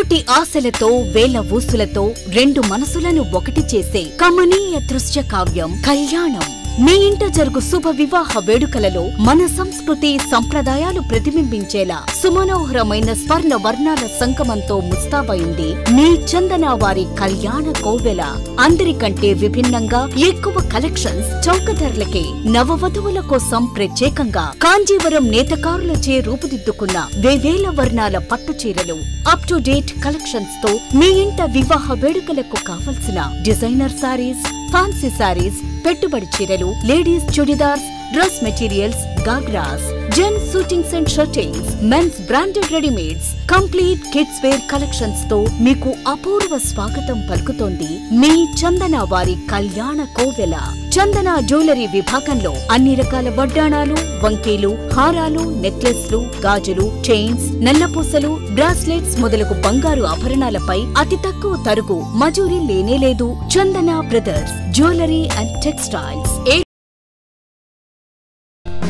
కోటి ఆశలతో వేల ఊసులతో రెండు మనసులను ఒకటి చేసే కమనీయ దృశ్య కావ్యం కళ్యాణం. మీ ఇంట జరుగు శుభ వివాహ వేడుకలలో మన సంస్కృతి సంప్రదాయాలు ప్రతిబింబించేలా సుమనోహరమైన స్వర్ణ వర్ణాల సంగమంతో ముస్తాబైంది మీ చందన వారి కళ్యాణ కోవెల. అందరికంటే విభిన్నంగా ఎక్కువ కలెక్షన్స్ చౌక ధరలకే నవవధువుల కోసం ప్రత్యేకంగా కాంజీవరం నేతకారులచే రూపుదిద్దుకున్న వేవేల వర్ణాల పట్టు చీరలు, అప్ టు డేట్ కలెక్షన్స్ తో మీ ఇంట వివాహ వేడుకలకు కావలసిన డిజైనర్ సారీస్, ఫ్యాన్సీ సారీస్, పెట్టుబడి చీరలు, ladies churidars, dress materials, ghagras, gents shootings and shirtings, mens branded readymades, complete kids wear collections తో మీకు అపూర్వ స్వాగతం పలుకుతోంది మీ చందన వారి కళ్యాణ కోవెల. చందన జ్యువెలరీ విభాగంలో అన్ని రకాల వడ్డాణాలు, వంకీలు, హారాలు, నెక్లెస్లు, గాజులు, చైన్స్, నల్లపూసలు, బ్రాస్లెట్స్ మొదలగు బంగారు ఆభరణాలపై అతి తక్కువ తరుగు మజూరీ లేనేలేదు. చందన బ్రదర్స్ జ్యువెలరీ అండ్ టెక్స్టైల్స్.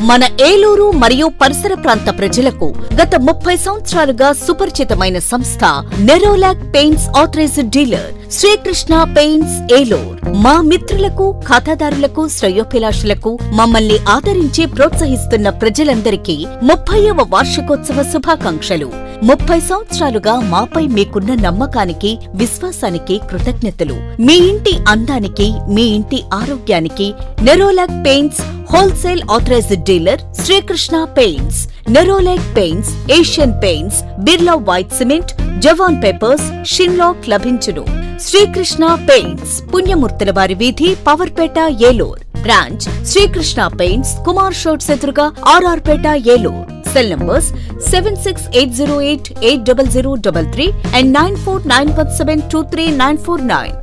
మన ఏలూరు మరియు పరిసర ప్రాంత ప్రజలకు గత 30 సంవత్సరాలుగా సుపరిచితమైన సంస్థ Nerolac paints authorised dealer Srikrishna paints Eluru. మా మిత్రులకు, ఖాతాదారులకు, శ్రేయోభిలాషులకు మమ్మల్ని ఆదరించి ప్రోత్సహిస్తున్న ప్రజలందరికీ 30వ వార్షికోత్సవ శుభాకాంక్షలు. 30 సంవత్సరాలుగా మాపై మీకున్న నమ్మకానికి, విశ్వాసానికి కృతజ్ఞతలు. మీ ఇంటి అందానికి, మీ ఇంటి ఆరోగ్యానికి Nerolac paints wholesale authorised dealer Srikrishna paints. Nerolac paints, Asian paints, Birla white cement, జవాన్ పేపర్స్, షిన్లాక్ లభించును. శ్రీకృష్ణ పెయింట్స్ పుణ్యమూర్తుల వారి వీధి, పవర్పేట, ఏలూర్. బ్రాంచ్ శ్రీకృష్ణ పెయింట్స్, కుమార్ షోట్స్ ఎదురుగా, RR Peta, Eluru. Cell numbers 7680880033 and 9491723949.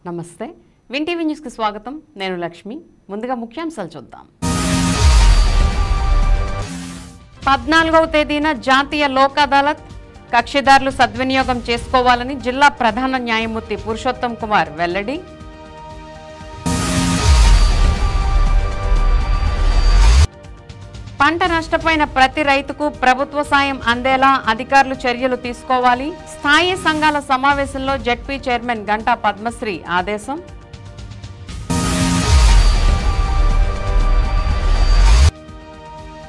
నమస్తే, విన్ టీవీ న్యూస్కి స్వాగతం. నేను లక్ష్మి. ముందుగా ముఖ్యాంశాలు చూద్దాం. 14వ తేదీన జాతీయ లోక్ అదాలత్. కక్షిదారులు సద్వినియోగం చేసుకోవాలని జిల్లా ప్రధాన న్యాయమూర్తి పురుషోత్తం కుమార్ వెల్లడి. పంట నష్టపోయిన ప్రతి రైతుకు ప్రభుత్వ సాయం అందేలా అధికారులు చర్యలు తీసుకోవాలి. స్థాయి సంఘాల సమావేశంలో జెడ్పీ చైర్మన్ గంటా పద్మశ్రీ ఆదేశం.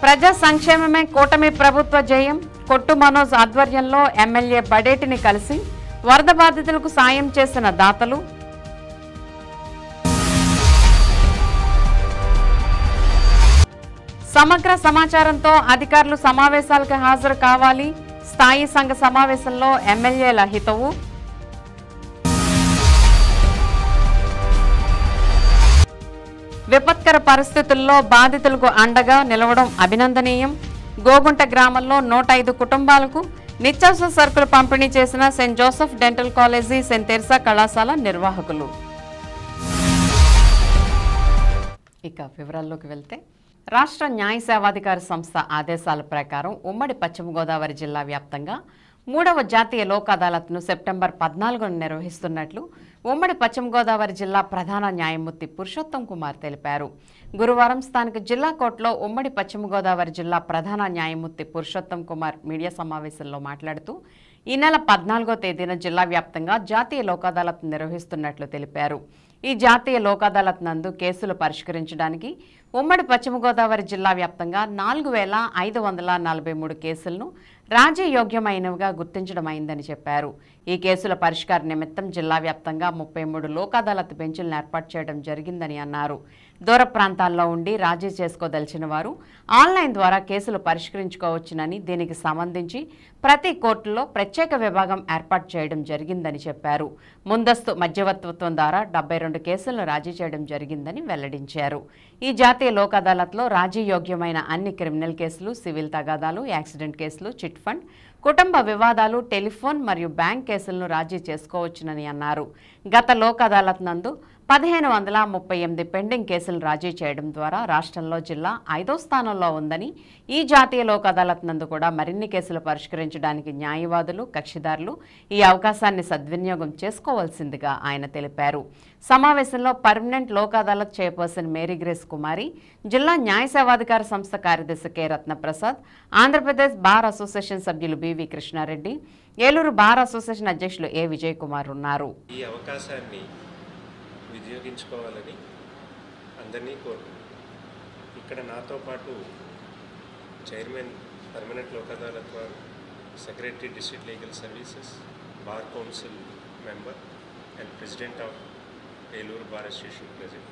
ప్రజా సంక్షేమమే కూటమి ప్రభుత్వ జయం. కొట్టు మనోజ్ ఆధ్వర్యంలో ఎమ్మెల్యే బడేటిని కలిసి వరద బాధితులకు సాయం చేసిన దాతలు. సమగ్ర సమాచారంతో అధికారులు సమావేశాలకు హాజరు కావాలి. స్థాయి సంఘ సమావేశంలో ఎమ్మెల్యేల హితవు. విపత్కర పరిస్థితుల్లో బాధితులకు అండగా నిలవడం అభినందనీయం. గోగుంట గ్రామంలో 105 కుటుంబాలకు నిత్యావసర సరుకులు పంపిణీ చేసిన Saint Joseph dental college, Saint Teresa కళాశాల నిర్వాహకులు. ఇక వివరాల్లోకి వెళ్తే, రాష్ట్ర న్యాయ సేవాధికార సంస్థ ఆదేశాల ప్రకారం ఉమ్మడి పశ్చిమ గోదావరి జిల్లా వ్యాప్తంగా 3వ జాతీయ లోక్ అదాలత్ను సెప్టెంబర్ 14న నిర్వహిస్తున్నట్లు ఉమ్మడి పశ్చిమ గోదావరి జిల్లా ప్రధాన న్యాయమూర్తి పురుషోత్తం కుమార్ తెలిపారు. గురువారం స్థానిక జిల్లా కోర్టులో ఉమ్మడి పశ్చిమ గోదావరి జిల్లా ప్రధాన న్యాయమూర్తి పురుషోత్తం కుమార్ మీడియా సమావేశంలో మాట్లాడుతూ ఈ నెల 14వ తేదీన జిల్లా వ్యాప్తంగా జాతీయ లోక్ అదాలత్ నిర్వహిస్తున్నట్లు తెలిపారు. ఈ జాతీయ లోక్ అదాలత్ నందు కేసులు పరిష్కరించడానికి ఉమ్మడి పశ్చిమ గోదావరి జిల్లా వ్యాప్తంగా 4543 కేసులను రాజ్యయోగ్యమైనవిగా గుర్తించడమైందని చెప్పారు. ఈ కేసుల పరిష్కార నిమిత్తం జిల్లా వ్యాప్తంగా 33 లోక్ అదాలత్ బెంచులను ఏర్పాటు చేయడం జరిగిందని అన్నారు. దూర ప్రాంతాల్లో ఉండి రాజీ చేసుకోదలిచిన వారు ఆన్లైన్ ద్వారా కేసులు పరిష్కరించుకోవచ్చునని, దీనికి సంబంధించి ప్రతి కోర్టులో ప్రత్యేక విభాగం ఏర్పాటు చేయడం జరిగిందని చెప్పారు. ముందస్తు మధ్యవర్తిత్వం ద్వారా 72 కేసులను రాజీ చేయడం జరిగిందని వెల్లడించారు. ఈ జాతీయ లోక్ అదాలత్లో రాజీయోగ్యమైన అన్ని క్రిమినల్ కేసులు, సివిల్ తగాదాలు, యాక్సిడెంట్ కేసులు, చిట్ ఫండ్, కుటుంబ వివాదాలు, టెలిఫోన్ మరియు బ్యాంక్ కేసులను రాజీ చేసుకోవచ్చునని అన్నారు. గత లోక్ అదాలత్ నందు 1538 పెండింగ్ కేసులు రాజీ చేయడం ద్వారా రాష్ట్రంలో జిల్లా 5వ స్థానంలో ఉందని, ఈ జాతీయ లోక్ అదాలత్ నందు కూడా మరిన్ని కేసులు పరిష్కరించడానికి న్యాయవాదులు, కక్షిదారులు ఈ అవకాశాన్ని సద్వినియోగం చేసుకోవాల్సిందిగా ఆయన తెలిపారు. సమావేశంలో permanent Lok Adalat chairperson Mary Grace Kumari, జిల్లా న్యాయ సేవాధికార సంస్థ కార్యదర్శి K Ratnaprasad, Andhra Pradesh bar association సభ్యులు BV Krishnareddy, Eluru bar association అధ్యక్షులు ఏ విజయ్ కుమార్ ఉన్నారు. ఈ అవకాశాన్ని వినియోగించుకోవాలని అందరినీ కోరుతున్నాను. ఇక్కడ నాతో పాటు చైర్మన్ పర్మనెంట్ లోక్ అదాలత్ వారు, secretary district legal services, bar council member and president of Eluru bar association president,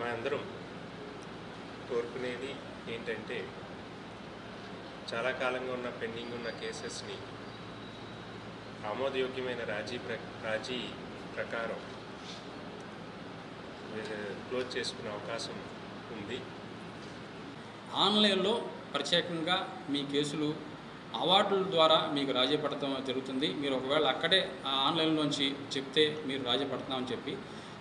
మా అందరం కోరుకునేది ఏంటంటే చాలా కాలంగా ఉన్న పెండింగ్ ఉన్న కేసెస్ని ఆమోదయోగ్యమైన రాజీ ప్రకారం క్లోజ్ చేసుకునే అవకాశం ఉంది. ఆన్లైన్లో ప్రత్యేకంగా మీ కేసులు అవార్డుల ద్వారా మీకు రాజీ పడటం జరుగుతుంది. మీరు ఒకవేళ అక్కడే ఆన్లైన్లోంచి చెప్తే మీరు రాజీ పడతామని చెప్పి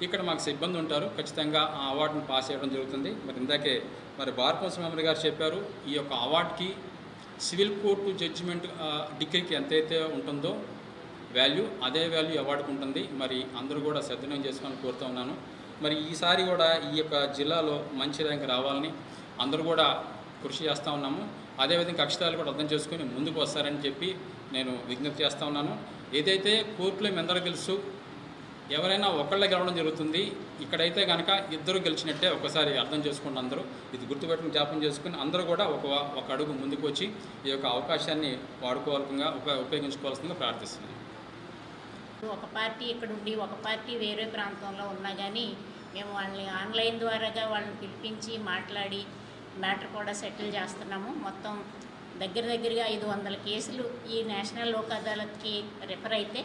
ఇక్కడ మాకు సిబ్బంది ఉంటారు, ఖచ్చితంగా ఆ అవార్డును పాస్ చేయడం జరుగుతుంది. మరి ఇందాకే బార్ కౌన్సిల్ మెంబర్ గారు చెప్పారు, ఈ యొక్క అవార్డుకి సివిల్ కోర్టు జడ్జిమెంట్ డిగ్రీకి ఎంతైతే ఉంటుందో వాల్యూ, అదే వాల్యూ అవార్డుకు ఉంటుంది. మరి అందరూ కూడా సద్వినియోగం చేసుకోవాలని కోరుతూ ఉన్నాను. మరి ఈసారి కూడా ఈ యొక్క జిల్లాలో మంచి ర్యాంక్ రావాలని అందరూ కూడా కృషి చేస్తూ ఉన్నాము. అదేవిధంగా కక్షిదారులు కూడా అర్థం చేసుకుని ముందుకు వస్తారని చెప్పి నేను విజ్ఞప్తి చేస్తూ ఉన్నాను. ఏదైతే కోర్టులో మీ అందరూ తెలుసు, ఎవరైనా ఒకళ్ళే గెలవడం జరుగుతుంది. ఇక్కడైతే కనుక ఇద్దరు గెలిచినట్టే ఒకసారి అర్థం చేసుకోండి. అందరూ ఇది గుర్తుపెట్టుకుని జ్ఞాపకం చేసుకుని అందరూ కూడా ఒక అడుగు ముందుకు వచ్చి ఈ యొక్క అవకాశాన్ని వాడుకోవాల్సిందిగా ఉపయోగించుకోవాల్సిందిగా ప్రార్థిస్తున్నాను. ఒక పార్టీ ఇక్కడ ఉండి ఒక పార్టీ వేరే ప్రాంతంలో ఉన్నా కానీ మేము వాళ్ళని ఆన్లైన్ ద్వారాగా వాళ్ళని పిలిపించి మాట్లాడి మ్యాటర్ కూడా సెటిల్ చేస్తున్నాము. మొత్తం దగ్గరగా 500 కేసులు ఈ నేషనల్ లోక్ అదాలత్కి రెఫర్ అయితే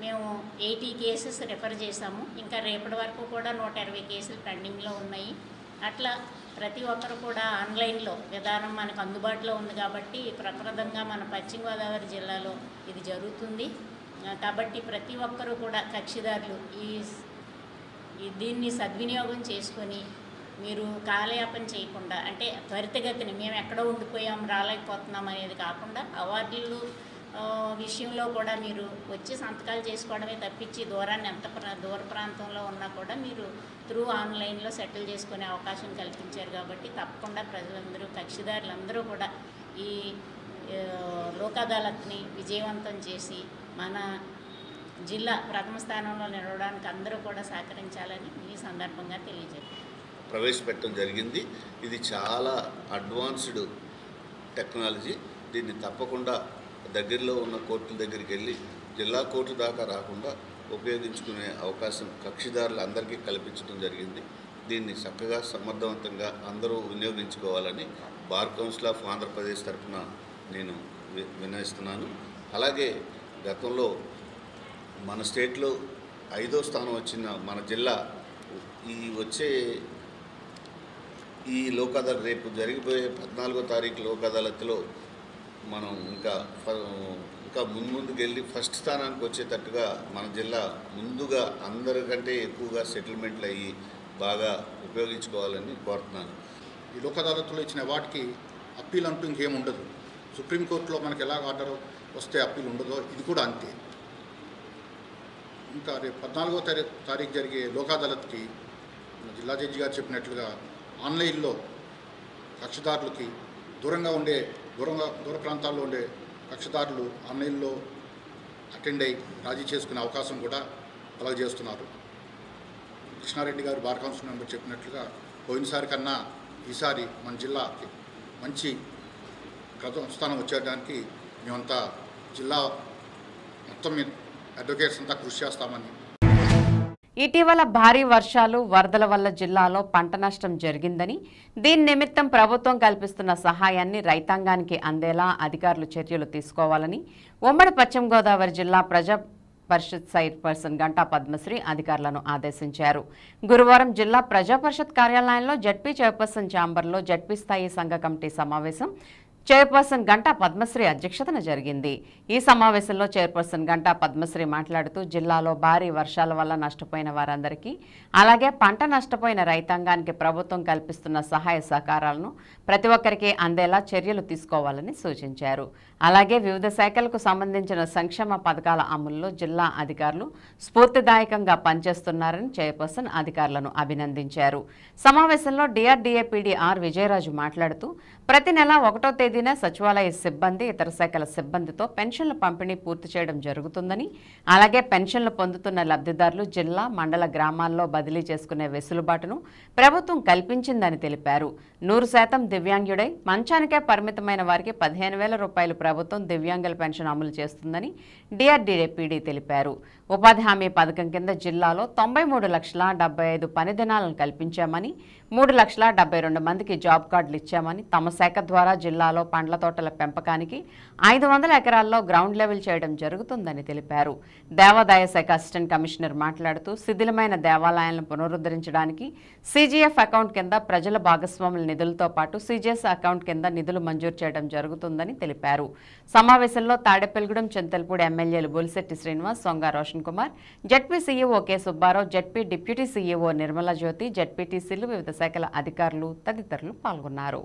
మేము 80 కేసెస్ రెఫర్ చేశాము. ఇంకా రేపటి వరకు కూడా 120 కేసులు పెండింగ్లో ఉన్నాయి. అట్లా ప్రతి ఒక్కరు కూడా ఆన్లైన్లో విధానం మనకు అందుబాటులో ఉంది కాబట్టి ప్రప్రదంగా మన పశ్చిమ గోదావరి జిల్లాలో ఇది జరుగుతుంది. కాబట్టి ప్రతి ఒక్కరూ కూడా కక్షిదారులు దీన్ని సద్వినియోగం చేసుకొని మీరు కాలయాపన చేయకుండా, అంటే త్వరితగతిని మేము ఎక్కడో ఉండిపోయాం రాలేకపోతున్నాం అనేది కాకుండా అవార్డులు విషయంలో కూడా మీరు వచ్చి సంతకాలు చేసుకోవడమే తప్పించి దూరాన్ని దూర ప్రాంతంలో ఉన్నా కూడా మీరు త్రూ ఆన్లైన్లో సెటిల్ చేసుకునే అవకాశం కల్పించారు. కాబట్టి తప్పకుండా ప్రజలందరూ, కక్షిదారులందరూ కూడా ఈ లోక్ అదాలత్ని విజయవంతం చేసి మన జిల్లా ప్రథమ స్థానంలో నిలవడానికి అందరూ కూడా సహకరించాలని ఈ సందర్భంగా తెలియజేస్తారు. ప్రవేశపెట్టడం జరిగింది. ఇది చాలా అడ్వాన్స్డ్ టెక్నాలజీ. దీన్ని తప్పకుండా దగ్గరలో ఉన్న కోర్టుల దగ్గరికి వెళ్ళి జిల్లా కోర్టు దాకా రాకుండా ఉపయోగించుకునే అవకాశం కక్షిదారులందరికీ కల్పించడం జరిగింది. దీన్ని చక్కగా సమర్థవంతంగా అందరూ వినియోగించుకోవాలని బార్ కౌన్సిల్ ఆఫ్ ఆంధ్రప్రదేశ్ తరఫున నేను విన్నవిస్తున్నాను. అలాగే గతంలో మన స్టేట్లో 5వ స్థానం వచ్చిన మన జిల్లా ఈ లోక్ అదాలత్ రేపు జరిగిపోయే 14వ తారీఖు లోక్ అదాలత్లో మనం ఇంకా ముందుకెళ్ళి ఫస్ట్ స్థానానికి వచ్చేటట్టుగా మన జిల్లా ముందుగా అందరికంటే ఎక్కువగా సెటిల్మెంట్లు అయ్యి బాగా ఉపయోగించుకోవాలని కోరుతున్నాను. ఈ లోక్ అదాలత్లో ఇచ్చిన వాటికి అప్పీల్ అంటూ ఇంకేముండదు. సుప్రీంకోర్టులో మనకి ఎలా ఆర్డర్ వస్తే అప్పీల్ ఉండదో ఇది కూడా అంతే. ఇంకా రేపు 14వ తారీఖు జరిగే లోక్ అదాలత్కి జిల్లా జడ్జి గారు చెప్పినట్లుగా ఆన్లైన్లో కక్షిదారులకి దూర ప్రాంతాల్లో ఉండే కక్షిదారులు ఆన్లైన్లో అటెండ్ అయ్యి రాజీ చేసుకునే అవకాశం కూడా కలగజేస్తున్నారు. కృష్ణారెడ్డి గారు బార్ కౌన్సిల్ మెంబర్ చెప్పినట్లుగా పోయినసారి కన్నా ఈసారి మన జిల్లాకి మంచి స్థానం వచ్చేయడానికి మేమంతా జిల్లా మొత్తం మీద అడ్వకేట్స్ అంతా కృషి చేస్తామని. ఇటీవల భారీ వర్షాలు వరదల వల్ల జిల్లాలో పంట నష్టం జరిగిందని, దీని నిమిత్తం ప్రభుత్వం కల్పిస్తున్న సహాయాన్ని రైతాంగానికి అందేలా అధికారులు చర్యలు తీసుకోవాలని ఉమ్మడి పశ్చిమ గోదావరి జిల్లా ప్రజా పరిషత్ చైర్పర్సన్ గంటా పద్మశ్రీ అధికారులను ఆదేశించారు. గురువారం జిల్లా ప్రజా పరిషత్ కార్యాలయంలో జడ్పీ చైర్పర్సన్ ఛాంబర్లో జడ్పీ స్థాయి సంఘ కమిటీ సమావేశం చైర్పర్సన్ గంటా పద్మశ్రీ అధ్యక్షతన జరిగింది. ఈ సమావేశంలో చైర్పర్సన్ గంటా పద్మశ్రీ మాట్లాడుతూ జిల్లాలో భారీ వర్షాల వల్ల నష్టపోయిన వారందరికీ, అలాగే పంట నష్టపోయిన రైతాంగానికి ప్రభుత్వం కల్పిస్తున్న సహాయ సహకారాలను ప్రతి ఒక్కరికి అందేలా చర్యలు తీసుకోవాలని సూచించారు. అలాగే వివిధ శాఖలకు సంబంధించిన సంక్షేమ పథకాల అమలులో జిల్లా అధికారులు స్ఫూర్తిదాయకంగా పనిచేస్తున్నారని చైర్పర్సన్ అధికారులను అభినందించారు. సమావేశంలో డిఆర్డీఏ పీడీ ఆర్ విజయరాజు మాట్లాడుతూ ప్రతి నెల 1వ తేదీన సచివాలయ సిబ్బంది, ఇతర శాఖల సిబ్బందితో పెన్షన్ల పంపిణీ పూర్తి చేయడం జరుగుతుందని, అలాగే పెన్షన్లు పొందుతున్న లబ్ధిదారులు జిల్లా, మండల గ్రామాల్లో బదిలీ చేసుకునే వెసులుబాటును ప్రభుత్వం కల్పించిందని తెలిపారు. 100% దివ్యాంగుడై మంచానికే పరిమితమైన వారికి 15,000 రూపాయలు ప్రభుత్వం దివ్యాంగుల పెన్షన్ అమలు చేస్తుందని డిఆర్డీఏ పీడీ తెలిపారు. ఉపాధి హామీ పథకం కింద జిల్లాలో 93,75,000 పని దినాలను కల్పించామని, 3,72,000 మందికి జాబ్ కార్డులు ఇచ్చామని, తమ శాఖ ద్వారా జిల్లాలో పండ్ల తోటల పెంపకానికి 500 ఎకరాల్లో గ్రౌండ్ లెవెల్ చేయడం జరుగుతుందని తెలిపారు. దేవాదాయ శాఖ అసిస్టెంట్ కమిషనర్ మాట్లాడుతూ శిథిలమైన దేవాలయాలను పునరుద్ధరించడానికి సీజీఎఫ్ అకౌంట్ కింద ప్రజల భాగస్వాముల నిధులతో పాటు సీజీఎస్ అకౌంట్ కింద నిధులు మంజూరు చేయడం జరుగుతుందని తెలిపారు. సమావేశంలో తాడేపల్లిగూడెం, చింతలపూడి ఎమ్మెల్యేలు Bolisetti Srinivas, Songa Roshan Kumar, ZP CEO K Subbarao, ZP deputy CEO Nirmala Jyothi, జడ్పీటీసీలు, వివిధ శాఖల అధికారులు తదితరులు పాల్గొన్నారు.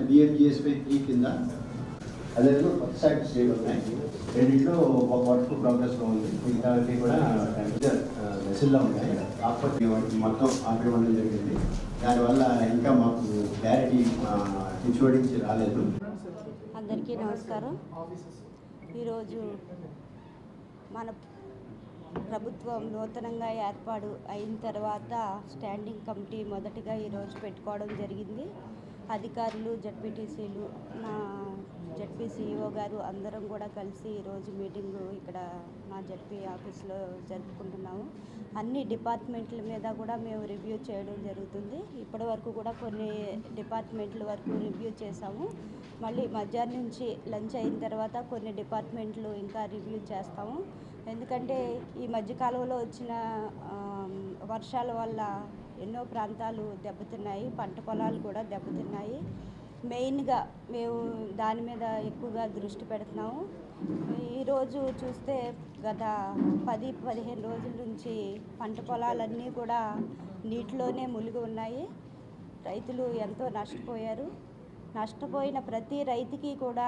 బిఎంజిఎస్పై 3 కింద అదేవిధంగా కొత్త శాఖ స్టేట్ ఉన్నాయి. రెండింటిలో ఒక వర్క్ ప్రోగ్రెస్లో ఉంది. మిగతావన్నీ కూడా మెసిల్లో ఉన్నాయి. కాకపోతే మొత్తం ఆపేయడం జరిగింది. దానివల్ల ఇంకా మాకు క్లారిటీ ఇన్సూరెన్స్ రాలేదు. అందరికీ నమస్కారం. ఈరోజు మన ప్రభుత్వం నూతనంగా ఏర్పాటు అయిన తర్వాత స్టాండింగ్ కమిటీ మొదటిగా ఈరోజు పెట్టుకోవడం జరిగింది. అధికారులు, జడ్పీటీసీలు, మా జడ్పీ సీఈఓ గారు అందరం కూడా కలిసి ఈరోజు మీటింగు ఇక్కడ మా జడ్పీ ఆఫీస్లో జరుపుకుంటున్నాము. అన్ని డిపార్ట్మెంట్ల మీద కూడా మేము రివ్యూ చేయడం జరుగుతుంది. ఇప్పటి వరకు కూడా కొన్ని డిపార్ట్మెంట్ల వరకు రివ్యూ చేసాము. మళ్ళీ మధ్యాహ్నం నుంచి లంచ్ అయిన తర్వాత కొన్ని డిపార్ట్మెంట్లు ఇంకా రివ్యూ చేస్తాము. ఎందుకంటే ఈ మధ్యకాలంలో వచ్చిన వర్షాల వల్ల ఎన్నో ప్రాంతాలు దెబ్బతిన్నాయి, పంట పొలాలు కూడా దెబ్బతిన్నాయి. మెయిన్గా మేము దాని మీద ఎక్కువగా దృష్టి పెడుతున్నాము. ఈరోజు చూస్తే గత 10-15 రోజుల నుంచి పంట పొలాలన్నీ కూడా నీటిలోనే మునిగి ఉన్నాయి. రైతులు ఎంతో నష్టపోయారు. నష్టపోయిన ప్రతి రైతుకి కూడా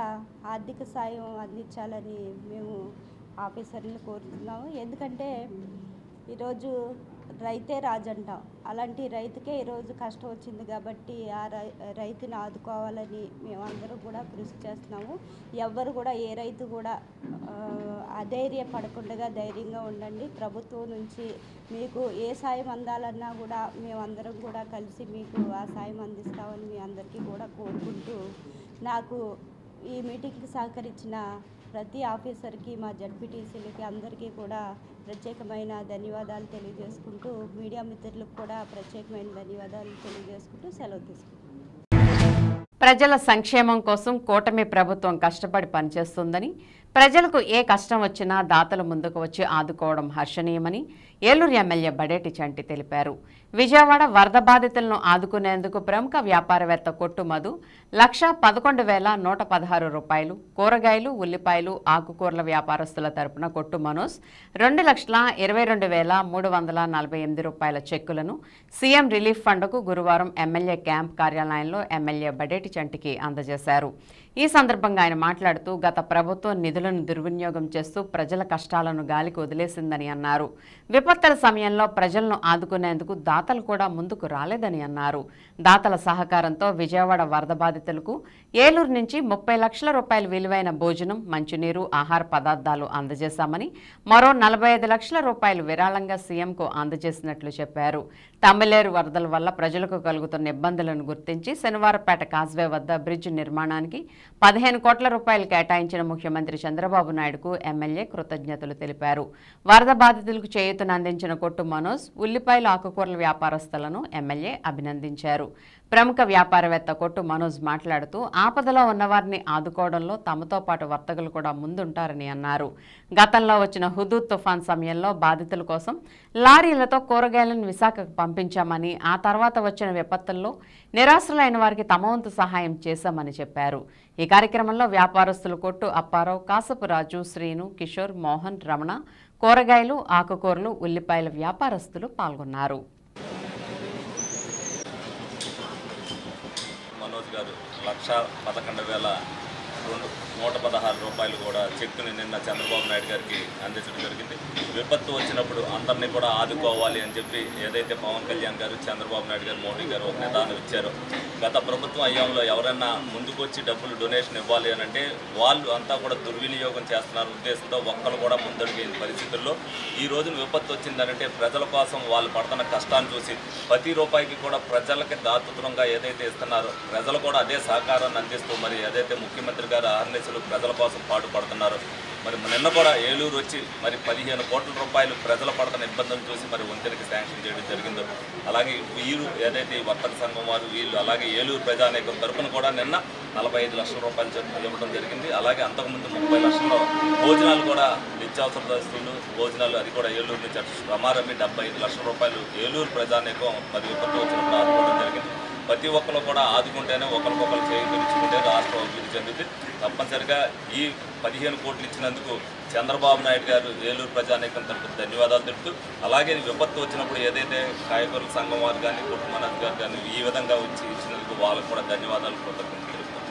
ఆర్థిక సాయం అందించాలని మేము ఆఫీసర్లను కోరుతున్నాము. ఎందుకంటే ఈరోజు రైతే రాజు అంటాం. అలాంటి రైతుకే ఈరోజు కష్టం వచ్చింది కాబట్టి ఆ రైతుని ఆదుకోవాలని మేమందరం కూడా కృషి చేస్తున్నాము. ఎవ్వరు కూడా ఏ రైతు కూడా అధైర్యపడకుండా ధైర్యంగా ఉండండి. ప్రభుత్వం నుంచి మీకు ఏ సాయం అందాలన్నా కూడా మేమందరం కూడా కలిసి మీకు ఆ సాయం అందిస్తామని మీ అందరికీ కూడా కోరుకుంటూ, నాకు ఈ మీటింగ్కి సహకరించిన ప్రతి ఆఫీసర్కి, మా జడ్పీటీసీలకి అందరికీ కూడా ప్రత్యేకమైన ధన్యవాదాలు తెలియజేసుకుంటూ, మీడియా మిత్రులకు కూడా ప్రత్యేకమైన ధన్యవాదాలు తెలియజేసుకుంటూ సెలవు తీసుకుంటాం. ప్రజల సంక్షేమం కోసం కూటమి ప్రభుత్వం కష్టపడి పనిచేస్తుందని, ప్రజలకు ఏ కష్టం వచ్చినా దాతలు ముందుకు వచ్చి ఆదుకోవడం హర్షణీయమని ఏలూరు ఎమ్మెల్యే బడేటి చంటి తెలిపారు. విజయవాడ వరద బాధితులను ఆదుకునేందుకు ప్రముఖ వ్యాపారవేత్త కొట్టు మధు 1,11,116 రూపాయలు, కూరగాయలు, ఉల్లిపాయలు, ఆకుకూరల వ్యాపారస్తుల తరపున కొట్టు మనోజ్ 2,22,348 రూపాయల చెక్కులను సీఎం రిలీఫ్ ఫండ్కు గురువారం ఎమ్మెల్యే క్యాంప్ కార్యాలయంలో ఎమ్మెల్యే బడేటి చంటికి అందజేశారు. ఈ సందర్భంగా ఆయన మాట్లాడుతూ గత ప్రభుత్వం నిధులను దుర్వినియోగం చేస్తూ ప్రజల కష్టాలను గాలికి వదిలేసిందని అన్నారు. విపత్తుల సమయంలో ప్రజలను ఆదుకునేందుకు దాతలు కూడా ముందుకు రాలేదని అన్నారు. దాతల సహకారంతో విజయవాడ వరద బాధితులకు ఏలూరు నుంచి 30 లక్షల రూపాయల విలువైన భోజనం, మంచినీరు, ఆహార పదార్థాలు అందజేశామని, మరో 45 లక్షల రూపాయలు విరాళంగా సీఎంకు అందజేసినట్లు చెప్పారు. తమ్మిలేరు వరదల వల్ల ప్రజలకు కలుగుతున్న ఇబ్బందులను గుర్తించి శనివారపేట కాజ్వే వద్ద బ్రిడ్జ్ నిర్మాణానికి 15 కోట్ల రూపాయలు కేటాయించిన ముఖ్యమంత్రి చంద్రబాబు నాయుడుకు ఎమ్మెల్యే కృతజ్ఞతలు తెలిపారు. వరద బాధితులకు చేయూతను అందించిన కొట్టు మనోజ్, ఉల్లిపాయలు, ఆకుకూరల వ్యాపారస్తులను ఎమ్మెల్యే అభినందించారు. ప్రముఖ వ్యాపారవేత్త కొట్టు మనోజ్ మాట్లాడుతూ ఆపదలో ఉన్నవారిని ఆదుకోవడంలో తమతో పాటు వర్తకులు కూడా ముందుంటారని అన్నారు. గతంలో వచ్చిన హుదూద్ తుఫాన్ సమయంలో బాధితుల కోసం లారీలతో కూరగాయలను విశాఖకు పంపించామని, ఆ తర్వాత వచ్చిన విపత్తుల్లో నిరాశ్రులైన వారికి తమ వంతు సహాయం చేశామని చెప్పారు. ఈ కార్యక్రమంలో వ్యాపారస్తులు కొట్టు అప్పారావు, కాసపు రాజు, శ్రీను, కిషోర్, మోహన్, రమణ, కూరగాయలు, ఆకుకూరలు, ఉల్లిపాయల వ్యాపారస్తులు పాల్గొన్నారు. మనోజ్ గారు 1,11,116 రూపాయలు కూడా చెక్కుని నిన్న చంద్రబాబు నాయుడు గారికి అందించడం జరిగింది. విపత్తు వచ్చినప్పుడు అందరినీ కూడా ఆదుకోవాలి అని చెప్పి ఏదైతే పవన్ కళ్యాణ్ గారు, చంద్రబాబు నాయుడు గారు, మోడీ గారు ఒక నిదానం ఇచ్చారో, గత ప్రభుత్వం అయ్యాంలో ఎవరైనా ముందుకొచ్చి డబ్బులు డొనేషన్ ఇవ్వాలి అని అంటే వాళ్ళు అంతా కూడా దుర్వినియోగం చేస్తున్నారు ఉద్దేశంతో ఒక్కరు కూడా ముందడుగు పరిస్థితుల్లో ఈ రోజున విపత్తు వచ్చిందనంటే ప్రజల కోసం వాళ్ళు పడుతున్న కష్టాన్ని చూసి ప్రతి రూపాయికి కూడా ప్రజలకి దాతృత్వంగా ఏదైతే ఇస్తున్నారో ప్రజలు కూడా అదే సహకారాన్ని అందిస్తూ మరి ఏదైతే ముఖ్యమంత్రి గారు ఆర్ఎన్ఎస్లు ప్రజల కోసం పాటుపడుతున్నారో మరి నిన్న కూడా ఏలూరు వచ్చి మరి 15 కోట్ల రూపాయలు ప్రజలు పడుతున్న ఇబ్బందులు చూసి మరి వంతెనకి శాంక్షన్ చేయడం జరిగిందో, అలాగే వీరు ఏదైతే వర్తక సంఘం వారు వీళ్ళు అలాగే ఏలూరు ప్రజానేకం తరఫున కూడా నిన్న 45 లక్షల రూపాయలు ఇవ్వడం జరిగింది. అలాగే అంతకుముందు 30 లక్షల భోజనాలు కూడా నిత్యావసర వస్తువులు భోజనాలు అది కూడా ఏలూరు నుంచి రమారమి 75 లక్షల రూపాయలు ఏలూరు ప్రజానేకం మరి విపత్తు వచ్చినప్పుడు ఆదుకోవడం జరిగింది. ప్రతి ఒక్కరు కూడా ఆదుకుంటేనే ఒకరికొకరు చేయించుకుంటే రాష్ట్రం అభివృద్ధి చెందుతుంది. తప్పనిసరిగా ఈ 15 కోట్లు ఇచ్చినందుకు చంద్రబాబు నాయుడు గారు ఏలూరు ప్రజానేకం తరపున ధన్యవాదాలు తెలుపుతూ, అలాగే విపత్తు వచ్చినప్పుడు ఏదైతే కాయకూరల సంఘం వారు కానీ కుటుంబ గారు కానీ ఈ విధంగా వచ్చి ఇచ్చినందుకు వాళ్ళకు కూడా ధన్యవాదాలు కృతజ్ఞతలు తెలుపుతాం.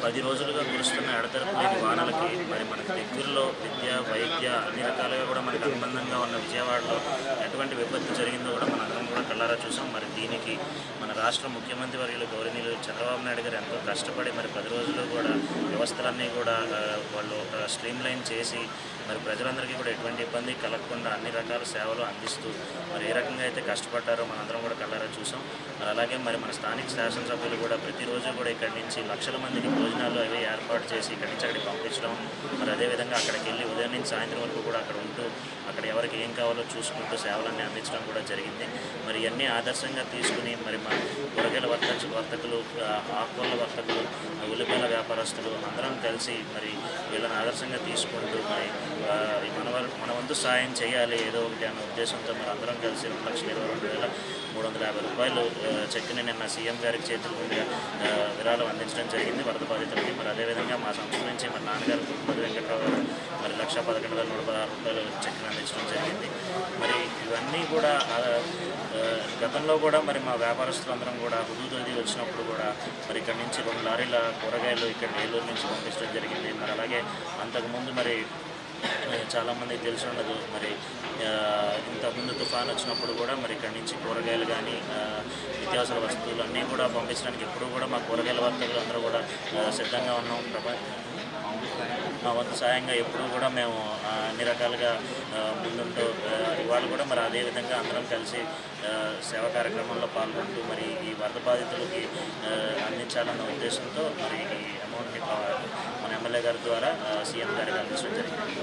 10 రోజులుగా కురుస్తున్న ఎడతెరపులేని వానలకి మరి మనకి దగ్గరలో విద్య, వైద్య అన్ని రకాలుగా కూడా మనకు అనుబంధంగా ఉన్న విజయవాడలో ఎటువంటి విపత్తు జరిగిందో కూడా మనందరం కూడా కళ్ళారా చూసాం. మరి దీనికి మన రాష్ట్ర ముఖ్యమంత్రి వర్యులు గౌరవనీయులు చంద్రబాబు నాయుడు గారు ఎంతో కష్టపడి మరి 10 రోజులు కూడా వ్యవస్థలన్నీ కూడా వాళ్ళు స్ట్రీమ్ లైన్ చేసి మరి ప్రజలందరికీ కూడా ఎటువంటి ఇబ్బంది కలగకుండా అన్ని రకాల సేవలు అందిస్తూ మరి ఏ రకంగా అయితే కష్టపడ్డారో మనందరం కూడా కళ్ళారా చూసాం. మరి అలాగే మరి మన స్థానిక శాసనసభ్యులు కూడా ప్రతిరోజు కూడా ఇక్కడి నుంచి లక్షల మందికి భోజనాలు అవి ఏర్పాటు చేసి ఇక్కడి నుంచి అక్కడికి పంపించడం, మరి అదేవిధంగా అక్కడికి వెళ్ళి ఉదయం నుంచి సాయంత్రం వరకు కూడా అక్కడ ఉంటూ అక్కడ ఎవరికి ఏం కావాలో చూసుకుంటూ సేవలన్నీ అందించడం కూడా జరిగింది. మరి ఇవన్నీ ఆదర్శంగా తీసుకుని మరి మన కూరగాయల వర్తకులు, ఆకుకూరల వర్తకులు, ఉల్లిపాయల వ్యాపారస్తులు అందరం కలిసి మరి వీళ్ళని ఆదర్శంగా తీసుకుంటూ మరి మన వంతు సాయం చేయాలి ఏదో ఒకటి అన్న ఉద్దేశంతో మరి అందరం కలిసి 1,22,350 రూపాయలు చెక్కుని నిన్న సీఎం గారికి చేతుల మీదుగా విరాళం అందించడం జరిగింది వరద బాధితులకి. మరి అదేవిధంగా మా సంస్థ నుంచి మరి నాన్నగారు కుటుంబ వెంకట్రావు గారు మరి 1,11,116 రూపాయలు చెక్కుని అందించడం జరిగింది. మరి ఇవన్నీ కూడా గతంలో కూడా మరి మా వ్యాపారస్తులందరం కూడా హుదూద్ అది వచ్చినప్పుడు కూడా మరి ఇక్కడ నుంచి 2 లారీల కూరగాయలు ఇక్కడ ఏలూరు నుంచి పంపించడం జరిగింది. మరి అలాగే అంతకుముందు మరి చాలామంది తెలిసి ఉండదు మరి ఇంతకుముందు తుఫాన్ వచ్చినప్పుడు కూడా మరి ఇక్కడ నుంచి కూరగాయలు కానీ నిత్యావసర వస్తువులు అన్నీ కూడా పంపించడానికి ఎప్పుడు కూడా మా కూరగాయల వర్తకులు అందరూ కూడా సిద్ధంగా ఉన్నాం. మా వంతు సాయంగా ఎప్పుడూ కూడా మేము అన్ని రకాలుగా ముందుంటూ ఇవాళ కూడా మరి అదేవిధంగా అందరం కలిసి సేవా కార్యక్రమంలో పాల్గొంటూ మరి ఈ వరద బాధితులకి అందించాలన్న ఉద్దేశంతో మరి ఈ అమౌంట్ని మన ఎమ్మెల్యే గారి ద్వారా సీఎం గారికి అందించడం జరిగింది.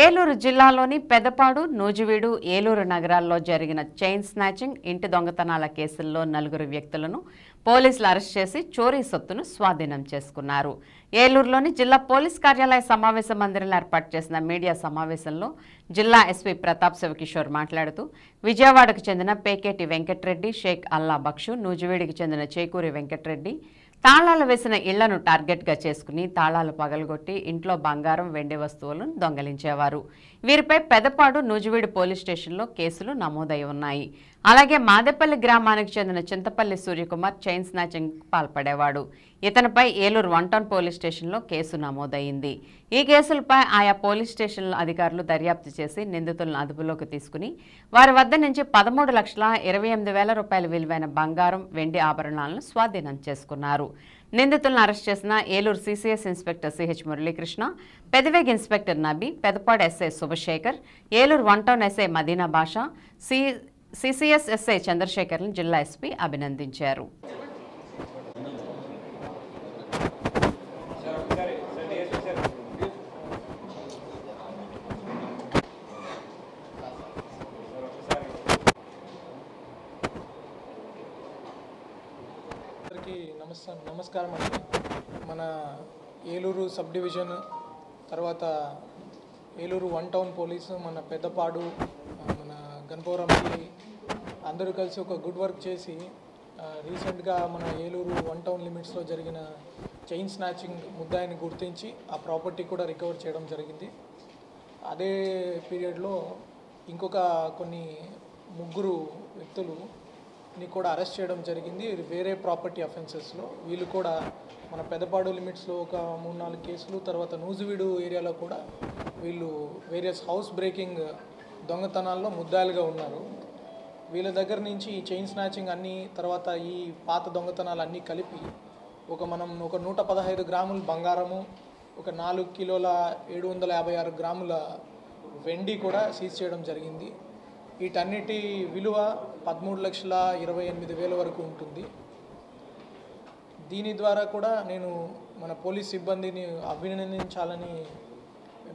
ఏలూరు జిల్లాలోని పెదపాడు, నూజివీడు, ఏలూరు నగరాల్లో జరిగిన చైన్ స్నాచింగ్, ఇంటి దొంగతనాల కేసుల్లో 4 వ్యక్తులను పోలీసులు అరెస్ట్ చేసి చోరీ సొత్తును స్వాధీనం చేసుకున్నారు. ఏలూరులోని జిల్లా పోలీస్ కార్యాలయ సమావేశ మందిరంలో ఏర్పాటు చేసిన మీడియా సమావేశంలో జిల్లా ఎస్పీ ప్రతాప్ శివకిషోర్ మాట్లాడుతూ విజయవాడకు చెందిన పేకేటి వెంకట్రెడ్డి, షేక్ అల్లా బక్షు, నూజివీడికి చెందిన చేకూరి వెంకట్రెడ్డి తాళాలు వేసిన ఇళ్లను టార్గెట్గా చేసుకుని తాళాలు పగలగొట్టి ఇంట్లో బంగారం, వెండి వస్తువులను దొంగలించేవారు. వీరిపై పెదపాడు, నూజివీడు పోలీస్ స్టేషన్లో కేసులు నమోదై ఉన్నాయి. అలాగే మాదేపల్లి గ్రామానికి చెందిన చింతపల్లి సూర్యకుమార్ చైన్ స్నాచింగ్ పాల్పడేవాడు. ఇతనిపై ఏలూరు 1 టౌన్ పోలీస్ స్టేషన్లో కేసు నమోదైంది. ఈ కేసులపై ఆయా పోలీస్ స్టేషన్ల అధికారులు దర్యాప్తు చేసి నిందితులను అదుపులోకి తీసుకుని వారి వద్ద నుంచి 13,28,000 రూపాయల విలువైన బంగారం, వెండి ఆభరణాలను స్వాధీనం చేసుకున్నారు. నిందితులను అరెస్ట్ చేసిన Eluru CCS inspector CH Muralikrishna, Pedavegi inspector Nabi, Pedapadu SI Subhashekar, Eluru 1 town SI Madina Basha, CCS SI చంద్రశేఖర్ను జిల్లా ఎస్పీ అభినందించారు. నమస్కారం అండి. మన ఏలూరు సబ్ డివిజన్ తర్వాత ఏలూరు 1 టౌన్ పోలీసు, మన పెద్దపాడు, మన గణపవరంపల్లి అందరూ కలిసి ఒక గుడ్ వర్క్ చేసి రీసెంట్గా మన ఏలూరు 1 టౌన్ లిమిట్స్లో జరిగిన చైన్ స్నాచింగ్ ముద్దాయిని గుర్తించి ఆ ప్రాపర్టీ కూడా రికవర్ చేయడం జరిగింది. అదే పీరియడ్లో ఇంకొక కొన్ని 3 వ్యక్తులని కూడా అరెస్ట్ చేయడం జరిగింది వేరే ప్రాపర్టీ అఫెన్సెస్లో. వీళ్ళు కూడా మన పెద్దపాడు లిమిట్స్లో ఒక 3-4 కేసులు, తర్వాత నూజివీడు ఏరియాలో కూడా వీళ్ళు వేరియస్ హౌస్ బ్రేకింగ్ దొంగతనాల్లో ముద్దాయిలుగా ఉన్నారు. వీళ్ళ దగ్గర నుంచి ఈ చైన్ స్నాచింగ్ అన్నీ, తర్వాత ఈ పాత దొంగతనాలు అన్నీ కలిపి మనం ఒక 115 గ్రాముల బంగారము, ఒక 4 కిలోల 756 గ్రాముల వెండి కూడా సీజ్ చేయడం జరిగింది. వీటన్నిటి విలువ 13,28,000 వరకు ఉంటుంది. దీని ద్వారా కూడా నేను మన పోలీస్ సిబ్బందిని అభినందించాలని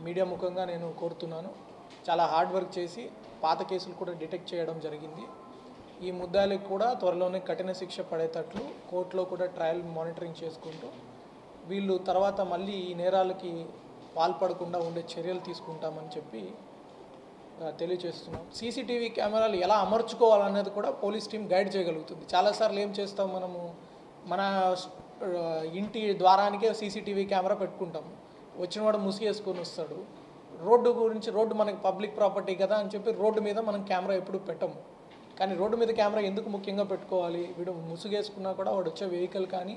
మీడియా ముఖంగా నేను కోరుతున్నాను. చాలా హార్డ్ వర్క్ చేసి పాత కేసులు కూడా డిటెక్ట్ చేయడం జరిగింది. ఈ ముద్దాయిలకు కూడా త్వరలోనే కఠిన శిక్ష పడేటట్లు కోర్టులో కూడా ట్రయల్ మానిటరింగ్ చేసుకుంటూ వీళ్ళు తర్వాత మళ్ళీ ఈ నేరాలకి పాల్పడకుండా ఉండే చర్యలు తీసుకుంటామని చెప్పి తెలియజేస్తున్నాం. సీసీటీవీ కెమెరాలు ఎలా అమర్చుకోవాలనేది కూడా పోలీస్ టీం గైడ్ చేయగలుగుతుంది. చాలాసార్లు ఏం చేస్తాం, మనము మన ఇంటి ద్వారానికే సీసీటీవీ కెమెరా పెట్టుకుంటాము. వచ్చినవాడు ముసిగేసుకొని వస్తాడు. రోడ్డు మనకి పబ్లిక్ ప్రాపర్టీ కదా అని చెప్పి రోడ్డు మీద మనం కెమెరా ఎప్పుడు పెట్టము. కానీ రోడ్డు మీద కెమెరా ఎందుకు ముఖ్యంగా పెట్టుకోవాలి? వీడు ముసుగేసుకున్నా కూడా వాడు వచ్చే వెహికల్ కానీ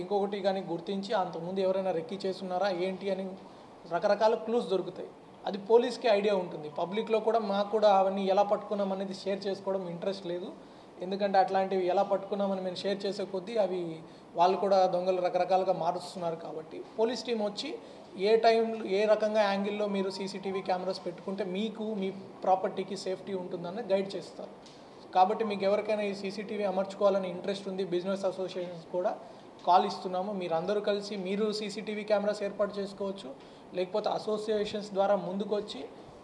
ఇంకొకటి కానీ గుర్తించి అంతకుముందు ఎవరైనా రెక్కి చేస్తున్నారా ఏంటి అని రకరకాల క్లూస్ దొరుకుతాయి. అది పోలీస్కి ఐడియా ఉంటుంది. పబ్లిక్లో కూడా మాకు కూడా అవన్నీ ఎలా పట్టుకున్నాం అనేది షేర్ చేసుకోవడం ఇంట్రెస్ట్ లేదు. ఎందుకంటే అట్లాంటివి ఎలా పట్టుకున్నామని మేము షేర్ చేసే కొద్దీ అవి వాళ్ళు కూడా దొంగలు రకరకాలుగా మారుస్తున్నారు. కాబట్టి పోలీస్ టీం వచ్చి ఏ టైంలో ఏ రకంగా యాంగిల్లో మీరు సీసీటీవీ కెమెరాస్ పెట్టుకుంటే మీకు మీ ప్రాపర్టీకి సేఫ్టీ ఉంటుందని గైడ్ చేస్తారు. కాబట్టి మీకు ఎవరికైనా ఈ సీసీటీవీ అమర్చుకోవాలని ఇంట్రెస్ట్ ఉంది, బిజినెస్ అసోసియేషన్స్ కూడా కాల్ ఇస్తున్నాము. మీరు అందరూ కలిసి మీరు సీసీటీవీ కెమెరాస్ ఏర్పాటు చేసుకోవచ్చు. లేకపోతే అసోసియేషన్స్ ద్వారా ముందుకు వచ్చి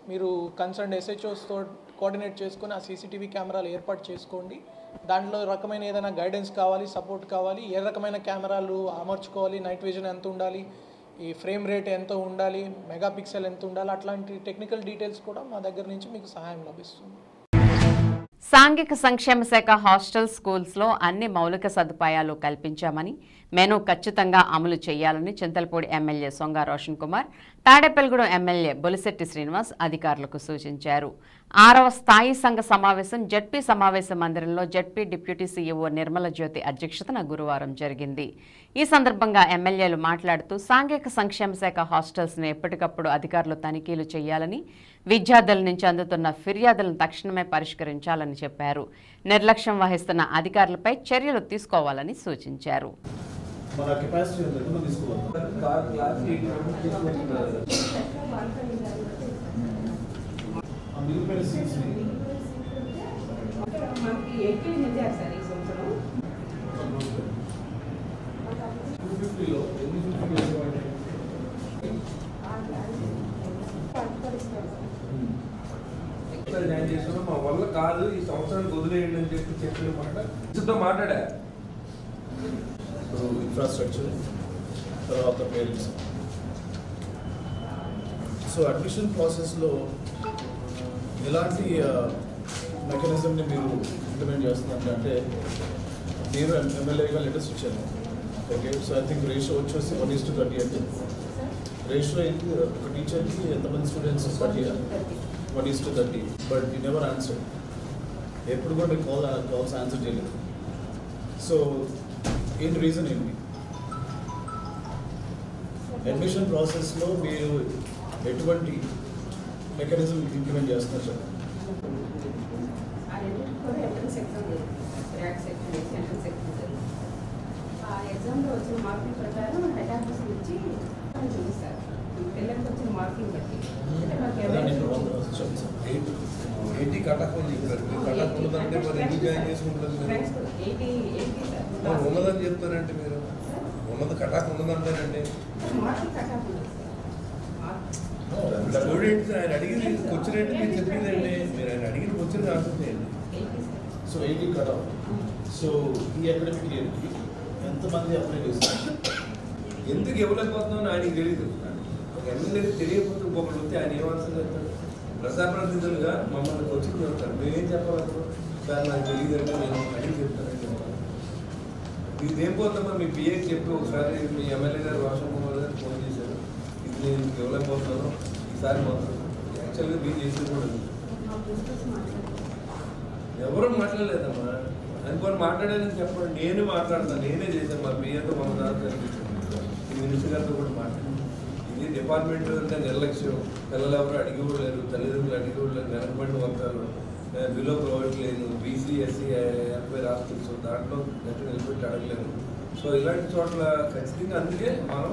మీరు కన్సర్న్ ఎస్హెచ్ఓస్తో కోఆర్డినేట్ చేసుకొని ఆ సీసీటీవీ కెమెరాలు ఏర్పాటు చేసుకోండి. దాంట్లో రకమైన ఏదైనా గైడెన్స్ కావాలి, సపోర్ట్ కావాలి, ఏ రకమైన కెమెరాలు అమర్చుకోవాలి, నైట్ విజన్ ఎంత ఉండాలి, ఈ ఫ్రేమ్ రేట్ ఎంత ఉండాలి, మెగాపిక్సెల్ ఎంత ఉండాలి, అట్లాంటి టెక్నికల్ డీటెయిల్స్ కూడా మా దగ్గర నుంచి మీకు సహాయం లభిస్తుంది. సాంఘిక సంక్షేమ శాఖ హాస్టల్ స్కూల్స్లో అన్ని మౌలిక సదుపాయాలు కల్పించామని, మెనూ ఖచ్చితంగా అమలు చేయాలని చింతలపూడి ఎమ్మెల్యే సొంగ రోషన్ కుమార్, తాడేపల్లిగూడెం ఎమ్మెల్యే బొలిశెట్టి శ్రీనివాస్ అధికారులకు సూచించారు. 6వ స్థాయి సంఘ సమావేశం జడ్పీ సమావేశ మందిరంలో జడ్పీ డిప్యూటీ సీఈఓ నిర్మల జ్యోతి అధ్యక్షతన గురువారం జరిగింది. ఈ సందర్భంగా ఎమ్మెల్యేలు మాట్లాడుతూ సాంఘిక సంక్షేమ శాఖ హాస్టల్స్ను ఎప్పటికప్పుడు అధికారులు తనిఖీలు చేయాలని, విద్యార్థుల నుంచి అందుతున్న ఫిర్యాదులను తక్షణమే పరిష్కరించాలని చెప్పారు. నిర్లక్ష్యం వహిస్తున్న అధికారులపై చర్యలు తీసుకోవాలని సూచించారు. మా వల్ల కాదు, ఈ సంవత్సరానికి వదిలేయండి అని చెప్పి చెప్పిన మాట ఇసుతో మాట్లాడా. ఇన్ఫ్రాస్ట్రక్చర్, తర్వాత పేరెంట్స్. సో అడ్మిషన్ ప్రాసెస్లో ఎలాంటి మెకానిజంని మీరు ఇంప్లిమెంట్ చేస్తున్నారు అంటే, నేను ఎమ్మెల్యేగా లెటర్స్ ఇచ్చాను. Okay, so I think ratio వచ్చేసి 1:30 అంటే రేషియో ఏంటి, ఒక టీచర్కి ఎంతమంది students 1:30, but you never answer. ఎప్పుడు కూడా మీకు కాల్స్ ఆన్సర్ చేయలేదు. సో ఏంటి రీజన్ ఏంటి? అడ్మిషన్ ప్రాసెస్లో మీరు ఎటువంటి మెకానిజం ఇంప్లిమెంట్ చేస్తున్నారు సార్? ఎగ్జామ్లో వచ్చిన మార్కుల ప్రకారం హెడ్ ఆఫీస్ నుంచి చూపిస్తారు. పిల్లలకి వచ్చిన మార్కులు బట్టి 80 కటాఫ్ అని చెప్పారు. కటాఫ్ ఉన్నదంటే మరి ఎందుకు జాయిన్ చేసుకుంటారు మీరు? ఉన్నదని చెప్తారంటే మీరు ఉన్నది కటాఫ్ ఉన్నదంటారండి. స్టూడెంట్స్ ఆయన అడిగింది క్వశ్చన్ ఏంటి మీరు చెప్పిందండి. మీరు ఆయన అడిగిన క్వశ్చన్ ఆన్సర్ చేయండి. So 80 cutoff. సో ఈ అకాడమిక్ ఇయర్కి ఎంతమంది అప్లై చేస్తారు? ఎందుకు ఇవ్వలేకపోతున్నామని ఆయనకి తెలియదు. ఒక ఎమ్మెల్యేకి తెలియకపోతే ఇంకొకటి వస్తే ఆయన ఏం ఆన్సర్ చేస్తారు? ప్రజాప్రతినిధులుగా మమ్మల్ని క్వశ్చన్ చెప్తారు. మేమేం చెప్పాలనుకో సార్ నాకు తెలియదంటే నేను అడిగి చెప్తానని చెప్పాలి. ఇది ఏం పోతామా మీ పిఏకి చెప్పి ఒకసారి మీ ఎమ్మెల్యే గారు రాష్ట్రమోహన్ గారు ఫోన్ చేశారు. ఇది నేను ఇవ్వలేకపోతున్నాను ఈసారి మాత్రం. యాక్చువల్గా మీరు చేసేది కూడా ఎవరు మాట్లాడలేదమ్మా. అనుకోని మాట్లాడాలని చెప్పండి. నేను మాట్లాడతాను. నేనే చేశాను. మా పిఏతో మన దాంట్లో ఈ మినిస్టర్ గారితో కూడా మాట్లాడాను. ఇది డిపార్ట్మెంట్ అంటే నిర్లక్ష్యం. పిల్లలు ఎవరు అడిగివ్వలేరు, తల్లిదండ్రులు అడిగివ్వలేరు, వెనకబడిన వర్గాలు, బిలో ప్రొవైడ్ లేదు, బీసీ ఎస్సీ ఎనభై రాష్ట్రాలు దాంట్లో గట్టి నిలబెట్టి అడగలేదు. సో ఇలాంటి చోట్ల ఖచ్చితంగా అందుకే మనం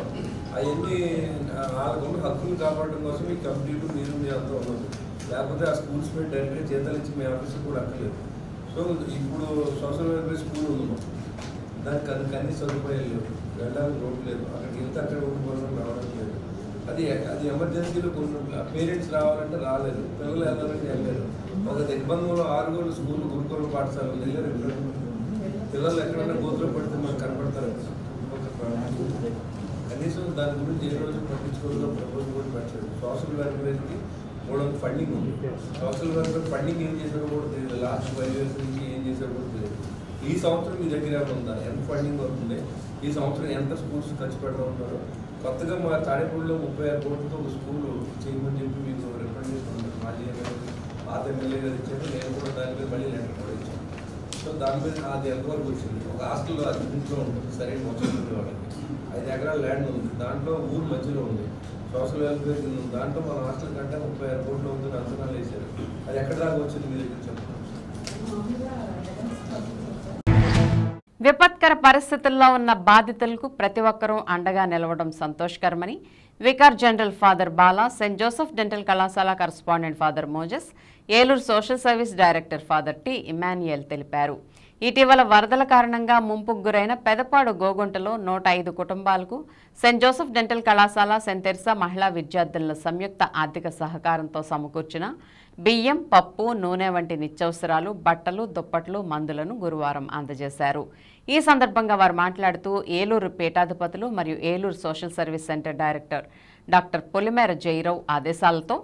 అవన్నీ వాళ్ళకున్న హక్కులు కాపాడడం కోసం ఈ కమిటీలు మీరు మీ అంతా ఉన్నది. లేకపోతే ఆ స్కూల్స్ మీద డైరెక్ట్గా జీతాలు ఇచ్చి మీ ఆఫీస్కి కూడా అక్కర్లేదు. సో ఇప్పుడు సోషల్ వెల్ఫేర్ స్కూల్ ఉంది, దానికి అన్ని సదుపాయాలు లేవు, వెళ్ళడానికి రోడ్డు లేదు, అక్కడికి వెళ్తే అక్కడ ఉండిపోవడం రావడం లేదు. అది ఎమర్జెన్సీలో కొన్ని పేరెంట్స్ రావాలంటే రాలేదు, పిల్లలు వెళ్ళాలంటే వెళ్ళలేదు. ఒక దిగ్బంధంలో 6 గోళ్ళు స్కూల్ గురుకుల పాఠశాలలు వెళ్ళారు. పిల్లలు ఎక్కడైనా గోతులో పడితే మనకు కనపడతారు. కనీసం దాని గురించి ఏ రోజు పట్టించుకోవడంలో ప్రపోజల్ కూడా పెట్టలేదు. సోషల్ వెల్ఫేర్కి కూడా ఫండింగ్ ఉంది. సోషల్ వెల్ఫేర్ ఫండింగ్ ఏం చేశారో కూడా తెలియదు. లాస్ట్ 5 years నుంచి ఏం చేశారో కూడా తెలియదు. ఈ సంవత్సరం మీ దగ్గర ఏమైనా ఉందా? ఎంత ఫండింగ్ అవుతుంది? ఈ సంవత్సరం ఎంత స్కూల్స్ ఖర్చు పెడతా ఉన్నారు? కొత్తగా మా తాడేపూడిలో 36 కోట్లతో ఒక స్కూల్ చేయమని చెప్పి మీకు రికమెండేషన్ ఉంది. మాజీ ఎమ్మెల్యే పాత ఎమ్మెల్యే గారు ఇచ్చారు. నేను కూడా దాని మీద మళ్ళీ లెటర్ కూడా ఇచ్చాను. సో దాని మీద అది ఎంతవరకు వచ్చింది? ఒక హాస్టల్లో అది ఇంట్లో ఉంటుంది, సరైన మొత్తం వాళ్ళకి 5 ఎకరాల ల్యాండ్ ఉంది, దాంట్లో ఊరు మధ్యలో ఉంది, సోషల్ వెల్ఫేర్ కింద ఉంది. దాంట్లో మన హాస్టల్ కంటే 36 కోట్లు ఉందని అంచనాలు వేశారు. అది ఎక్కడ దాకా వచ్చింది మీ దగ్గర చెప్పండి. విపత్కర పరిస్థితుల్లో ఉన్న బాధితులకు ప్రతి ఒక్కరూ అండగా నిలవడం సంతోషకరమని vicar general father Bala, saint Joseph dental కళాశాల correspondent father Moses, Eluru social service director father T Emmanuel తెలిపారు. ఇటీవల వరదల కారణంగా ముంపుకు గురైన పెదపాడు గోగుంటలో 105 కుటుంబాలకు సెయింట్ జోసెఫ్ డెంటల్ కళాశాల, సెయింట్ తెరిసా మహిళా విద్యార్థుల సంయుక్త ఆర్థిక సహకారంతో సమకూర్చిన బియ్యం, పప్పు, నూనె వంటి నిత్యావసరాలు, బట్టలు, దుప్పట్లు, మందులను గురువారం అందజేశారు. ఈ సందర్భంగా వారు మాట్లాడుతూ ఏలూరు పీఠాధిపతులు మరియు Eluru social service centre director doctor Polimera Jayarao ఆదేశాలతో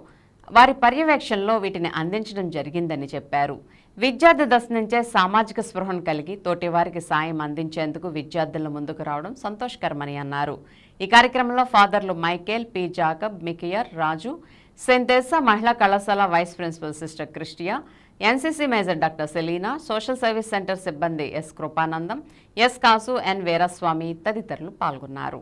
వారి పర్యవేక్షణలో వీటిని అందించడం జరిగిందని చెప్పారు. విద్యార్థి దశ నుంచే సామాజిక స్పృహను కలిగి తోటివారికి సాయం అందించేందుకు విద్యార్థుల ముందుకు రావడం సంతోషకరమని అన్నారు. ఈ కార్యక్రమంలో ఫాదర్లు మైకేల్, పి జాకబ్, మికియర్, రాజు, సెయింట్ తెరిసా మహిళా కళాశాల vice principal sister Christia, NCC major doctor Selina, social service centre సిబ్బంది S Krupanandam, S Kasu, N Veeraswamy తదితరులు పాల్గొన్నారు.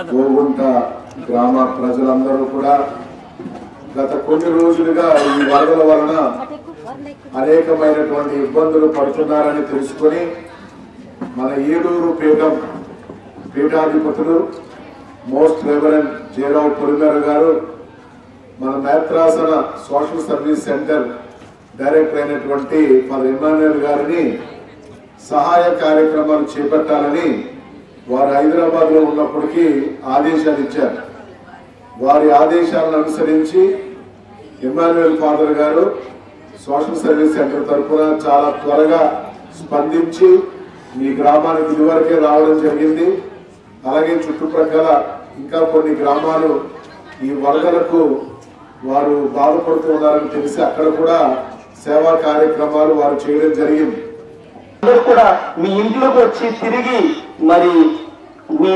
గోగుంట గ్రామ ప్రజలందరూ కూడా గత కొన్ని రోజులుగా ఈ వరదల వలన అనేకమైనటువంటి ఇబ్బందులు పడుతున్నారని తెలుసుకొని మన ఏలూరు పీఠాధిపతులు మోస్ట్ రెవరెండ్ జయరావు పొలిమేర గారు, మన మేత్రాసన సోషల్ సర్వీస్ సెంటర్ డైరెక్టర్ అయినటువంటి ఫాదర్ ఇమాన్యుయల్ గారిని సహాయ కార్యక్రమాలు చేపట్టాలని వారు హైదరాబాద్లో ఉన్నప్పటికీ ఆదేశాలు ఇచ్చారు. వారి ఆదేశాలను అనుసరించి ఇమ్మాన్యుయల్ ఫాదర్ గారు సోషల్ సర్వీస్ సెంటర్ తరఫున చాలా త్వరగా స్పందించి మీ గ్రామానికి ఇదివరకే రావడం జరిగింది. అలాగే చుట్టుప్రక్కల ఇంకా కొన్ని గ్రామాలు ఈ వరదలకు వారు బాధపడుతూ ఉన్నారని తెలిసి అక్కడ కూడా సేవా కార్యక్రమాలు వారు చేయడం జరిగింది. అందరూ కూడా మీ ఇంట్లోకి వచ్చి తిరిగి మరి మీ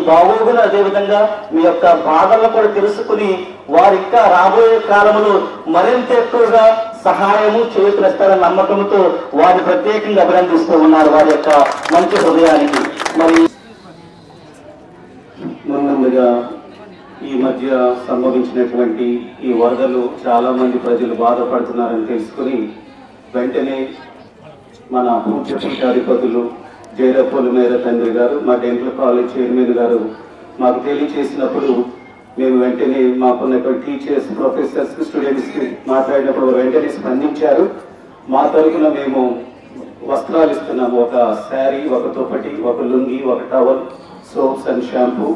బాగోగులు అదేవిధంగా మీ యొక్క బాధలను కూడా తెలుసుకుని వారు ఇంకా రాబోయే కాలంలో మరింత ఎక్కువగా సహాయము చేకూరుస్తారన్న నమ్మకంతో వారిని ప్రత్యేకంగా అభినందిస్తూ ఉన్నారు వారి యొక్క మంచి హృదయానికి. మరి ముందుగా ఈ మధ్య సంభవించినటువంటి ఈ వరదలు చాలా మంది ప్రజలు బాధపడుతున్నారని తెలుసుకుని వెంటనే మన పూజ్య పీఠాధిపతులు జైరపోలు మేర తండ్రి గారు మా డెంటల్ కాలేజ్ చైర్మన్ గారు మాకు తెలియచేసినప్పుడు మేము వెంటనే మాకున్నటువంటి టీచర్స్ ప్రొఫెసర్స్ స్టూడెంట్స్కి మాట్లాడినప్పుడు వెంటనే స్పందించారు. మా తరఫున మేము వస్త్రాలు ఇస్తున్నాము. ఒక శారీ, ఒక దుప్పటి, ఒక లుంగి, ఒక టవల్, సోప్స్ అండ్ షాంపూ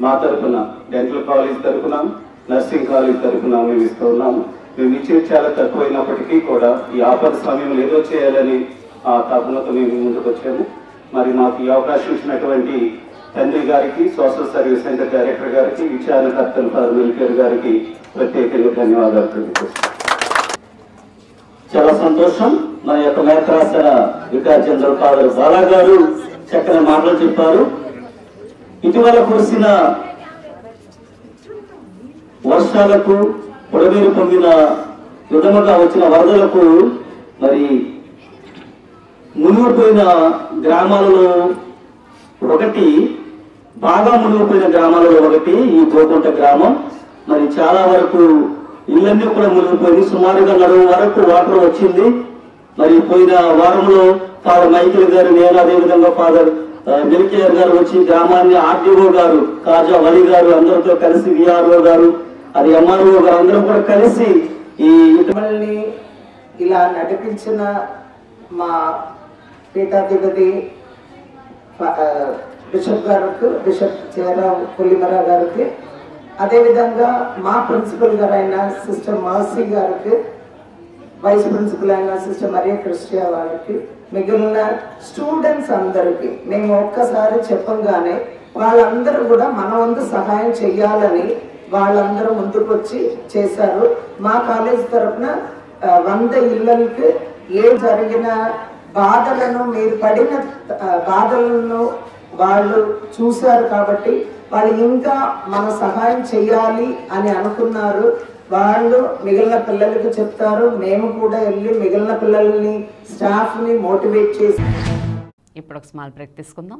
మా తరఫున డెంటల్ కాలేజ్ తరఫున నర్సింగ్ కాలేజ్ తరఫున మేము ఇస్తూ ఉన్నాము. మేము ఇచ్చేది చాలా తక్కువైనప్పటికీ కూడా ఈ ఆపద సమయంలో ఏదో చేయాలని ఆ తపనతో మేము ముందుకు వచ్చాము. మరి మాకు ఈ అవకాశం ఇచ్చినటువంటి తండ్రి గారికి, సోషల్ సర్వీస్ సెంటర్ డైరెక్టర్ గారికి, విచారణకర్తలు ఫాదర్ వెల్ఫేర్ గారికి ప్రత్యేకంగా ధన్యవాదాలు తెలియజేస్తున్నాను. చాలా సంతోషం. మన యొక్క మేత్రాసన వికార్ జనరల్ ఫాదర్ బాలా గారు చక్కని మాటలు చెప్పారు. ఇటీవల కురిసిన వర్షాలకు పొడవేరు పొందిన విధముగా వచ్చిన వరదలకు మరి మునిగిపోయిన గ్రామాలలో ఒకటి, బాగా మునిగిపోయిన గ్రామాలలో ఒకటి ఈ గోకుంట గ్రామం. మరి చాలా వరకు ఇళ్ళన్నీ కూడా మునిగిపోయింది. సుమారుగా నడుము వరకు వాటర్ వచ్చింది. మరి పోయిన వారంలో ఫాదర్ మైకిల్ గారు, నేను అదేవిధంగా ఫాదర్ మిల్కేర్ గారు వచ్చి గ్రామాన్ని ఆర్డీఓ గారు, కాజా వలి గారు అందరితో కలిసి, విఆర్ఓ గారు, అది ఎంఆర్ఓ గారు అందరం కూడా కలిసి ఈ మిమ్మల్ని ఇలా నడిపించిన మా పీఠాధిపతి బిషప్ గారికి, బిషప్ చేరావు పులిమరా గారికి, అదేవిధంగా మా ప్రిన్సిపల్ గారు అయిన సిస్టర్ మార్సీ గారికి, వైస్ ప్రిన్సిపల్ అయిన సిస్టర్ మరియా క్రిస్టియా వారికి, మిగిలిన స్టూడెంట్స్ అందరికీ మేము ఒక్కసారి చెప్పంగానే వాళ్ళందరూ కూడా మన వంతు సహాయం చెయ్యాలని వాళ్ళందరూ ముందుకు వచ్చి చేశారు. మా కాలేజ్ తరఫున 100 ఇళ్ళకి జరిగిన బాధలను, మీరు పడిన బాధలను వాళ్ళు చూశారు కాబట్టి వాళ్ళు ఇంకా మన సహాయం చెయ్యాలి అని అనుకున్నారు. వాళ్ళు మిగిలిన పిల్లలకు చెప్తారు. మేము కూడా వెళ్ళి మిగిలిన పిల్లల్ని, స్టాఫ్ని మోటివేట్ చేసి. ఇప్పుడు ఒక స్మాల్ బ్రేక్ తీసుకుందాం.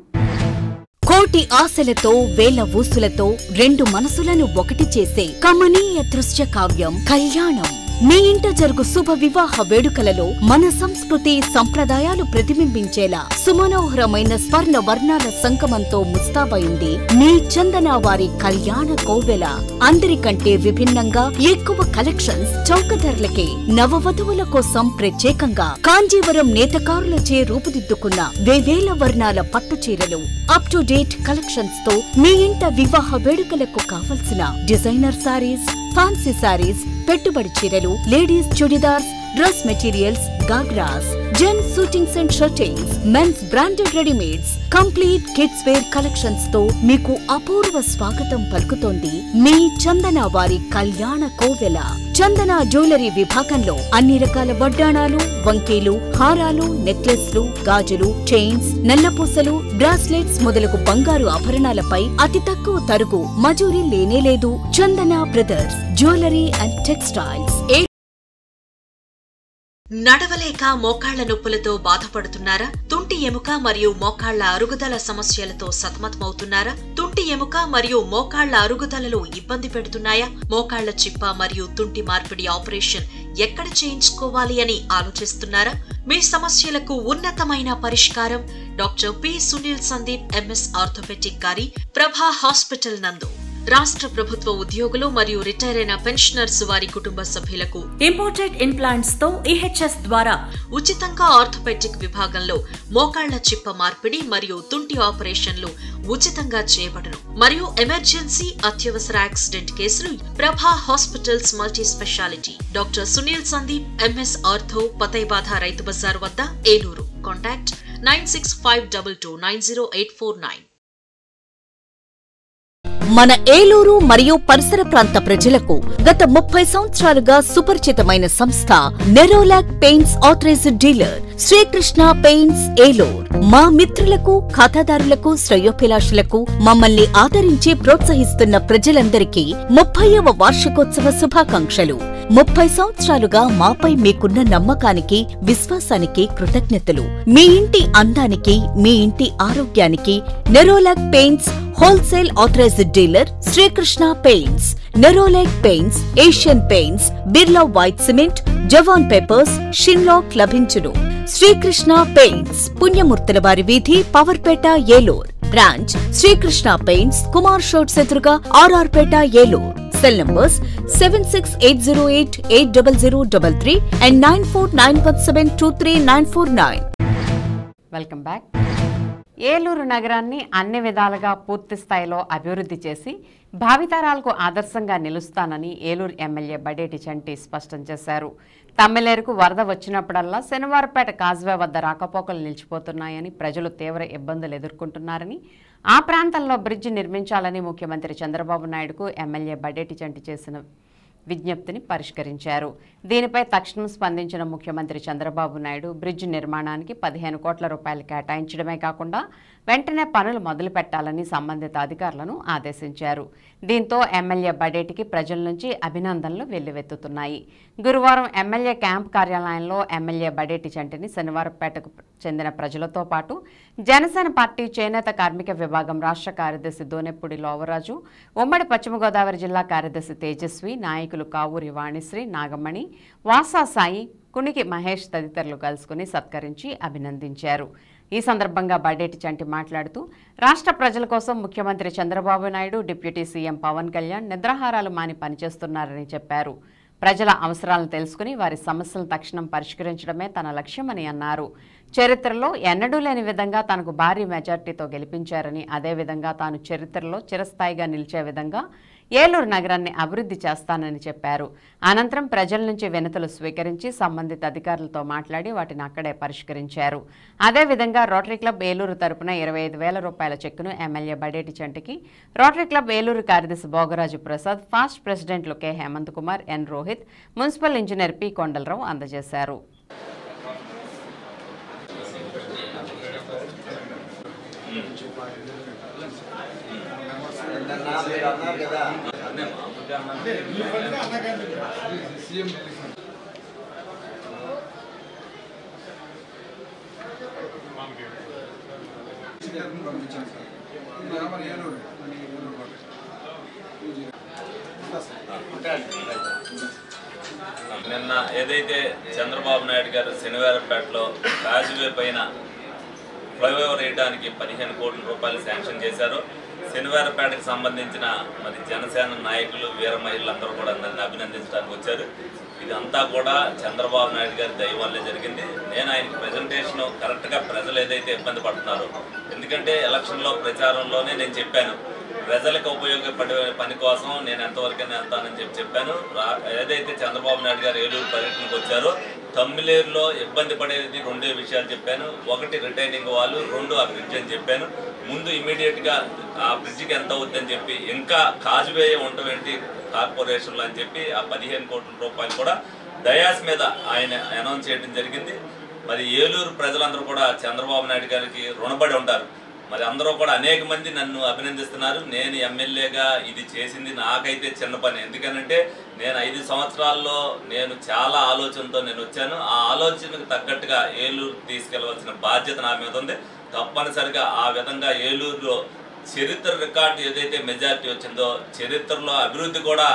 కోటి ఆశలతో వేల ఊసులతో రెండు మనసులను ఒకటి చేసే కమనీయ దృశ్య కావ్యం కళ్యాణం. మీ ఇంట జరుగు శుభ వివాహ వేడుకలలో మన సంస్కృతి సంప్రదాయాలు ప్రతిబింబించేలా సుమనోహరమైన స్వర్ణ వర్ణాల సంగమంతో ముస్తాబైంది మీ చందన వారి కళ్యాణ కోవెల. అందరికంటే విభిన్నంగా ఎక్కువ కలెక్షన్స్ చౌక ధరలకే నవవధువుల కోసం ప్రత్యేకంగా కాంజీవరం నేతకారులచే రూపుదిద్దుకున్న వేవేల వర్ణాల పట్టు చీరలు, అప్ టు డేట్ కలెక్షన్స్ తో మీ ఇంట వివాహ వేడుకలకు కావలసిన డిజైనర్ సారీస్, ఫ్యాన్సీ సారీస్, పెట్టుబడి చీరలు, ladies churidars, dress materials, ghagras, gents shootings and shirtings, mens branded readymades, complete kids wear collections తో మీకు అపూర్వ స్వాగతం పలుకుతోంది మీ చందన వారి కళ్యాణ కోవెల. చందన జ్యువెలరీ విభాగంలో అన్ని రకాల వడ్డాణాలు, వంకీలు, హారాలు, నెక్లెస్లు, గాజులు, చైన్స్, నల్లపూసలు, బ్రాస్లెట్స్ మొదలగు బంగారు ఆభరణాలపై అతి తక్కువ తరుగు మజూరీ లేనేలేదు. చందన బ్రదర్స్ జ్యువెలరీ అండ్ టెక్స్టైల్స్. నడవలేక మోకాళ్ల నొప్పులతో బాధపడుతున్నారా? తుంటి ఎముక మరియు మోకాళ్ల అరుగుదల సమస్యలతో సతమతమవుతున్నారా? తుంటి ఎముక మరియు మోకాళ్ల అరుగుదలలో ఇబ్బంది పెడుతున్నాయా? మోకాళ్ల చిప్ప మరియు తుంటి మార్పిడి ఆపరేషన్ ఎక్కడ చేయించుకోవాలి అని ఆలోచిస్తున్నారా? మీ సమస్యలకు ఉన్నతమైన పరిష్కారం doctor P Sunil Sandeep MS orthopaedic గారి ప్రభా హాస్పిటల్ నందు. రాష్ట్ర ప్రభుత్వ ఉద్యోగులు మరియు రిటైర్ అయిన పెన్షనర్స్ వారి కుటుంబ సభ్యులకు ఇంపోర్టెడ్ ఇంప్లాంట్స్ తో ఈహెచ్ఎస్ ద్వారా ఉచితంగా ఆర్థోపెడిక్ విభాగంలో మోకాళ్ల చిప్ప మార్పిడి మరియు తుంటి ఆపరేషన్లు ఉచితంగా చేయబడును మరియు ఎమర్జెన్సీ అత్యవసర యాక్సిడెంట్ కేసులు Prabha hospitals multi speciality doctor Sunil Sandeep MS ortho పతైబాధ రైతు బజార్ వద్ద ఏలూరు. కాంటాక్ట్ 9652290849. మన ఏలూరు మరియు పరిసర ప్రాంత ప్రజలకు గత 30 సంవత్సరాలుగా సుపరిచితమైన సంస్థ Nerolac paints authorised dealer Srikrishna paints Eluru. మా మిత్రులకు, ఖాతాదారులకు, శ్రేయోభిలాషులకు మమ్మల్ని ఆదరించి ప్రోత్సహిస్తున్న ప్రజలందరికీ 30వ వార్షికోత్సవ శుభాకాంక్షలు. 30 సంవత్సరాలుగా మాపై మీకున్న నమ్మకానికి, విశ్వాసానికి కృతజ్ఞతలు. మీ ఇంటి అందానికి, మీ ఇంటి ఆరోగ్యానికి Nerolac paints wholesale authorised dealer Srikrishna paints. Nerolac paints, Asian paints, Birla white cement, జవాన్ పేపర్స్, షిన్లాక్ లభించును. శ్రీకృష్ణ పెయింట్స్, పుణ్యమూర్తుల వారి వీధి, పవర్పేట, ఏలూరు. బ్రాంచ్ శ్రీకృష్ణ పెయింట్స్, కుమార్ షోట్స్ ఎదురుగా, RR Peta, Eluru. Cell numbers 7680880033 and 9491723949. Welcome back. Eluru నగరాన్ని అన్ని విధాలుగా పూర్తి స్థాయిలో అభివృద్ధి చేసి భావితరాలకు ఆదర్శంగా నిలుస్తానని ఏలూరు ఎమ్మెల్యే బడేటి చంటి స్పష్టం చేశారు. తమ్మిలేరుకు వరద వచ్చినప్పుడల్లా శనివారపేట కాజ్వే వద్ద రాకపోకలు నిలిచిపోతున్నాయని, ప్రజలు తీవ్ర ఇబ్బందులు ఎదుర్కొంటున్నారని, ఆ ప్రాంతంలో బ్రిడ్జి నిర్మించాలని ముఖ్యమంత్రి చంద్రబాబు నాయుడుకు ఎమ్మెల్యే బడేటి చంటి చేసిన విజ్ఞప్తిని పరిష్కరించారు. దీనిపై తక్షణం స్పందించిన ముఖ్యమంత్రి చంద్రబాబు నాయుడు బ్రిడ్జి నిర్మాణానికి 15 కోట్ల రూపాయలు కేటాయించడమే కాకుండా వెంటనే పనులు మొదలు పెట్టాలని సంబంధిత అధికారులను ఆదేశించారు. దీంతో ఎమ్మెల్యే బడేటికి ప్రజల నుంచి అభినందనలు వెల్లువెత్తుతున్నాయి. గురువారం ఎమ్మెల్యే క్యాంప్ కార్యాలయంలో ఎమ్మెల్యే బడేటి చంటిని శనివారపేటకు చెందిన ప్రజలతో పాటు జనసేన పార్టీ చేనేత కార్మిక విభాగం రాష్ట్ర కార్యదర్శి దోనెప్పూడి లోవరాజు, ఉమ్మడి పశ్చిమ గోదావరి జిల్లా కార్యదర్శి తేజస్వి, నాయకులు కావూరి వాణిశ్రీ, నాగమణి, వాసా సాయి, కునికి మహేష్ తదితరులు కలుసుకుని సత్కరించి అభినందించారు. ఈ సందర్భంగా బడేటి చంటి మాట్లాడుతూ రాష్ట్ర ప్రజల కోసం ముఖ్యమంత్రి చంద్రబాబు నాయుడు, డిప్యూటీ సీఎం పవన్ కళ్యాణ్ నిద్రాహారాలు మాని పనిచేస్తున్నారని చెప్పారు. ప్రజల అవసరాలను తెలుసుకుని వారి సమస్యలను తక్షణం పరిష్కరించడమే తన లక్ష్యమని అన్నారు. చరిత్రలో ఎన్నడూ లేని విధంగా తనకు భారీ మెజార్టీతో గెలిపించారని, అదేవిధంగా తాను చరిత్రలో చిరస్థాయిగా నిలిచే విధంగా ఏలూరు నగరాన్ని అభివృద్ధి చేస్తానని చెప్పారు. అనంతరం ప్రజల నుంచి వినతులు స్వీకరించి సంబంధిత అధికారులతో మాట్లాడి వాటిని అక్కడే పరిష్కరించారు. అదేవిధంగా రోటరీ క్లబ్ ఏలూరు తరపున 25,000 రూపాయల చెక్కును ఎమ్మెల్యే బడేటి చంటికి రోటరీ క్లబ్ ఏలూరు కార్యదర్శి భోగరాజు ప్రసాద్, ఫాస్ట్ ప్రెసిడెంట్లు K Hemanth Kumar, N Rohit, municipal engineer P Kondalarao అందజేశారు. నిన్న ఏదైతే చంద్రబాబు నాయుడు గారు శనివారపేటలో కాజ్వే పైన ఫ్లైఓవర్ వేయడానికి 15 కోట్ల రూపాయలు శాంక్షన్ చేశారో, శనివారపేటకు సంబంధించిన మరి జనసేన నాయకులు, వీర మహిళలందరూ కూడా నన్ను అభినందించడానికి వచ్చారు. ఇదంతా కూడా చంద్రబాబు నాయుడు గారి దయ వల్లే జరిగింది. నేను ఆయనకి ప్రజెంటేషన్ కరెక్ట్గా ప్రజలు ఏదైతే ఇబ్బంది పడుతున్నారో, ఎందుకంటే ఎలక్షన్లో ప్రచారంలోనే నేను చెప్పాను ప్రజలకు ఉపయోగపడే పని కోసం నేను ఎంతవరకైనా వెళ్తానని చెప్పాను. ఏదైతే చంద్రబాబు నాయుడు గారు ఏలూరు పర్యటనకు వచ్చారో తమ్మిలేరులో ఇబ్బంది పడేది 2 విషయాలు చెప్పాను. 1 రిటైనింగ్ వాళ్ళు, 2 ఆ బ్రిడ్జ్ అని చెప్పాను. ముందు ఇమీడియట్గా ఆ బ్రిడ్జికి ఎంత అవుద్దని చెప్పి, ఇంకా కాజ్వే ఉండవేంటి కార్పొరేషన్లో అని చెప్పి ఆ 15 కోట్ల రూపాయలు కూడా డయాస్ మీద ఆయన అనౌన్స్ చేయడం జరిగింది. మరి ఏలూరు ప్రజలందరూ కూడా చంద్రబాబు నాయుడు గారికి రుణపడి ఉంటారు. మరి అందరూ కూడా అనేక మంది నన్ను అభినందిస్తున్నారు. నేను ఎమ్మెల్యేగా ఇది చేసింది నాకైతే చిన్న పని. ఎందుకనంటే నేను 5 సంవత్సరాల్లో నేను చాలా ఆలోచనతో నేను వచ్చాను. ఆ ఆలోచనకు తగ్గట్టుగా ఏలూరు తీసుకెళ్లవలసిన బాధ్యత నా మీద ఉంది. తప్పనిసరిగా ఆ విధంగా ఏలూరులో చరిత్ర రికార్డు ఏదైతే మెజారిటీ వచ్చిందో, చరిత్రలో అభివృద్ధి కూడా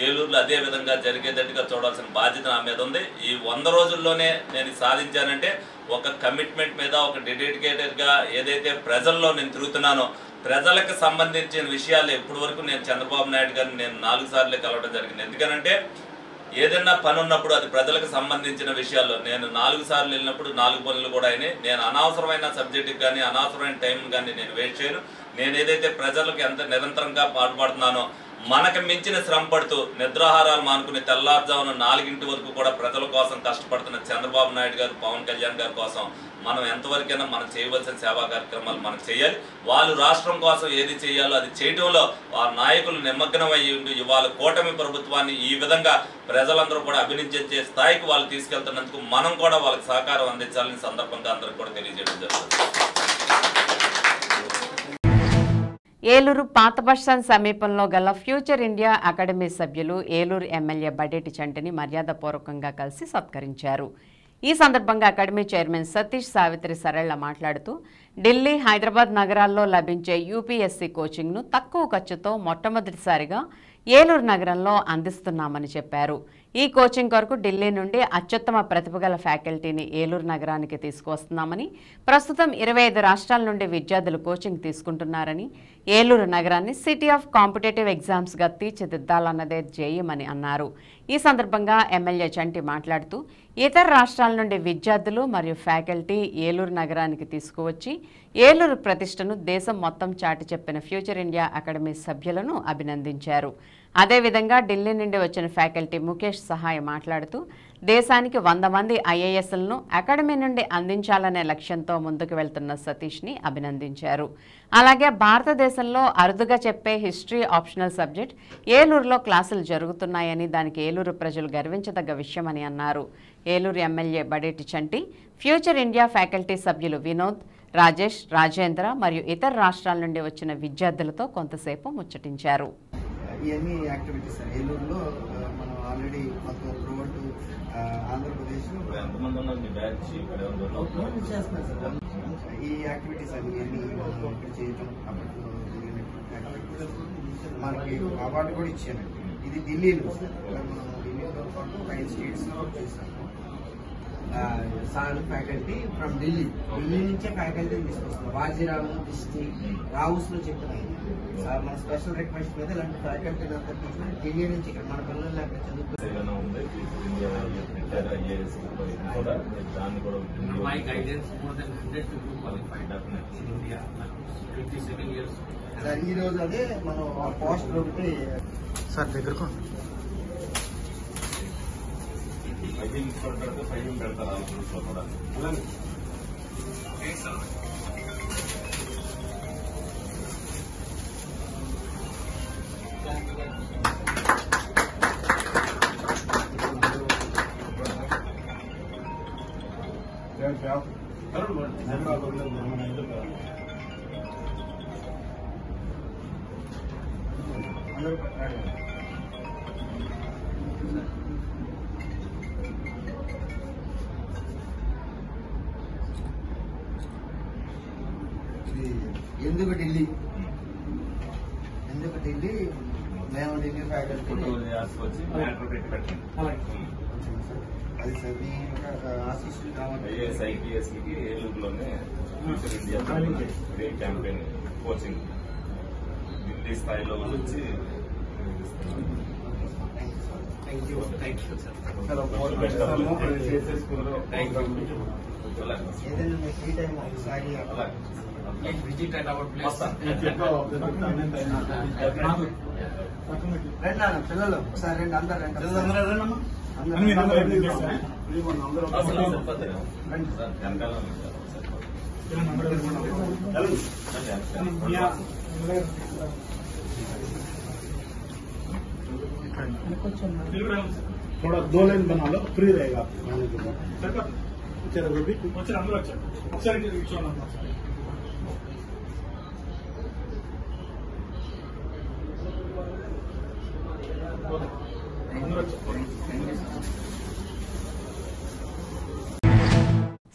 ఏలూరులో అదే విధంగా జరిగేటట్టుగా చూడాల్సిన బాధ్యత నా మీద ఉంది. ఈ 100 రోజుల్లోనే నేను సాధించానంటే ఒక కమిట్మెంట్ మీద, ఒక డెడికేటెడ్గా ఏదైతే ప్రజల్లో నేను తిరుగుతున్నానో ప్రజలకు సంబంధించిన విషయాలు ఇప్పటి వరకు నేను చంద్రబాబు నాయుడు గారిని నేను 4 సార్లు కలవడం జరిగింది. ఎందుకనంటే ఏదైనా పని ఉన్నప్పుడు అది ప్రజలకు సంబంధించిన విషయాల్లో నేను 4 సార్లు వెళ్ళినప్పుడు 4 పనులు కూడా అయినాయి. నేను అనవసరమైన సబ్జెక్టుకి కానీ అనవసరమైన టైం కానీ నేను వేస్ట్ చేయను. నేను ఏదైతే ప్రజలకు ఎంత నిరంతరంగా పాటుపడుతున్నానో మనకు మించిన శ్రమ పడుతూ నిద్రాహారాలు మానుకుని తెల్లారుజామున 4 వరకు కూడా ప్రజల కోసం కష్టపడుతున్న చంద్రబాబు నాయుడు గారు, పవన్ కళ్యాణ్ గారి కోసం మనం ఎంతవరకైనా మనం చేయవలసిన సేవా కార్యక్రమాలు మనం చేయాలి. వాళ్ళు రాష్ట్రం కోసం ఏది చేయాలో అది చేయడంలో వారి నాయకులు నిమగ్నమై ఉండి ఇవాళ కూటమి ప్రభుత్వాన్ని ఈ విధంగా ప్రజలందరూ కూడా అభినందించే స్థాయికి వాళ్ళు తీసుకెళ్తున్నందుకు మనం కూడా వాళ్ళకి సహకారం అందించాలని సందర్భంగా అందరికి కూడా తెలియజేయడం జరుగుతుంది. ఏలూరు పాత బస్టాండ్ సమీపంలో గల ఫ్యూచర్ ఇండియా అకాడమీ సభ్యులు ఏలూరు ఎమ్మెల్యే బడేటి చంటిని మర్యాదపూర్వకంగా కలిసి సత్కరించారు. ఈ సందర్భంగా అకాడమీ చైర్మన్ సతీష్ సావిత్రి సరళ మాట్లాడుతూ ఢిల్లీ, హైదరాబాద్ నగరాల్లో లభించే యూపీఎస్సీ కోచింగ్ను తక్కువ ఖర్చుతో మొట్టమొదటిసారిగా ఏలూరు నగరంలో అందిస్తున్నామని చెప్పారు. ఈ కోచింగ్ కొరకు ఢిల్లీ నుండి అత్యుత్తమ ప్రతిభ గల ఫ్యాకల్టీని ఏలూరు నగరానికి తీసుకువస్తున్నామని, ప్రస్తుతం 25 రాష్ట్రాల నుండి విద్యార్థులు కోచింగ్ తీసుకుంటున్నారని, ఏలూరు నగరాన్ని సిటీ ఆఫ్ కాంపిటేటివ్ ఎగ్జామ్స్గా తీర్చిదిద్దాలన్నదే ధ్యేయమని అన్నారు. ఈ సందర్భంగా ఎమ్మెల్యే చంటి మాట్లాడుతూ ఇతర రాష్ట్రాల నుండి విద్యార్థులు మరియు ఫ్యాకల్టీ ఏలూరు నగరానికి తీసుకువచ్చి ఏలూరు ప్రతిష్టను దేశం మొత్తం చాటి చెప్పిన ఫ్యూచర్ ఇండియా అకాడమీ సభ్యులను అభినందించారు. అదేవిధంగా ఢిల్లీ నుండి వచ్చిన ఫ్యాకల్టీ ముఖేష్ సహాయ్ మాట్లాడుతూ దేశానికి 100 మంది ఐఏఎస్లను అకాడమీ నుండి అందించాలనే లక్ష్యంతో ముందుకు వెళ్తున్న సతీష్ని అభినందించారు. అలాగే భారతదేశంలో అరుదుగా చెప్పే హిస్టరీ ఆప్షనల్ సబ్జెక్ట్ ఏలూరులో క్లాసులు జరుగుతున్నాయని, దానికి ఏలూరు ప్రజలు గర్వించదగ్గ విషయమని అన్నారు. ఏలూరు ఎమ్మెల్యే బడేటి చంటి ఫ్యూచర్ ఇండియా ఫ్యాకల్టీ సభ్యులు వినోద్, రాజేష్, రాజేంద్ర మరియు ఇతర రాష్ట్రాల నుండి వచ్చిన విద్యార్థులతో కొంతసేపు ముచ్చటించారు. ఇవన్నీ యాక్టివిటీస్ ఏలూరులో మనం ఆల్రెడీ మొత్తం త్రూఅవుట్ ఆంధ్రప్రదేశ్ చేస్తున్నారు సార్. ఈ యాక్టివిటీస్ అన్ని మనం ఇక్కడ చేయటం అప్పట్లో మనకి అవార్డు కూడా ఇచ్చానండి. ఇది ఢిల్లీలో సార్. మనం ఢిల్లీలో పాటు 5 స్టేట్స్లో చేస్తాము. సార్ ఫ్యాకల్టీ ఫ్రమ్ ఢిల్లీ నుంచే ఫ్యాకల్టీ తీసుకొస్తాం. వాజీరావు డిస్ట్రిక్ట్ రావుస్లో చెప్తున్నాను సార్. మన స్పెషల్ రిక్వెస్ట్ మీద ఇలాంటి ఫ్యాకల్టీ ఢిల్లీ నుంచి ఇక్కడ మన పిల్లలు అక్కడ చదువుకుంటారు. సార్ ఈ రోజు అదే మనం పోస్ట్ ఒకటి సార్ దగ్గరకు ఎందుకు ఢిల్లీ మేము ఢిల్లీ ఫ్యాకల్టీ అది సార్ మీ ఆశీస్సులు కావాలి. ఏలూరులోనే future India campaign coaching Delhi స్థాయిలో వచ్చి ఏదైనా మీ ఫ్రీ టైం ఒకసారి విజిట్ అండ్ అవర్ ప్లేస్ రండి పిల్లలు ఒకసారి రండి. అందరు రండి. थोड़ा 2 लाइन बना लो, फ्री रहेगा खाने के बाद.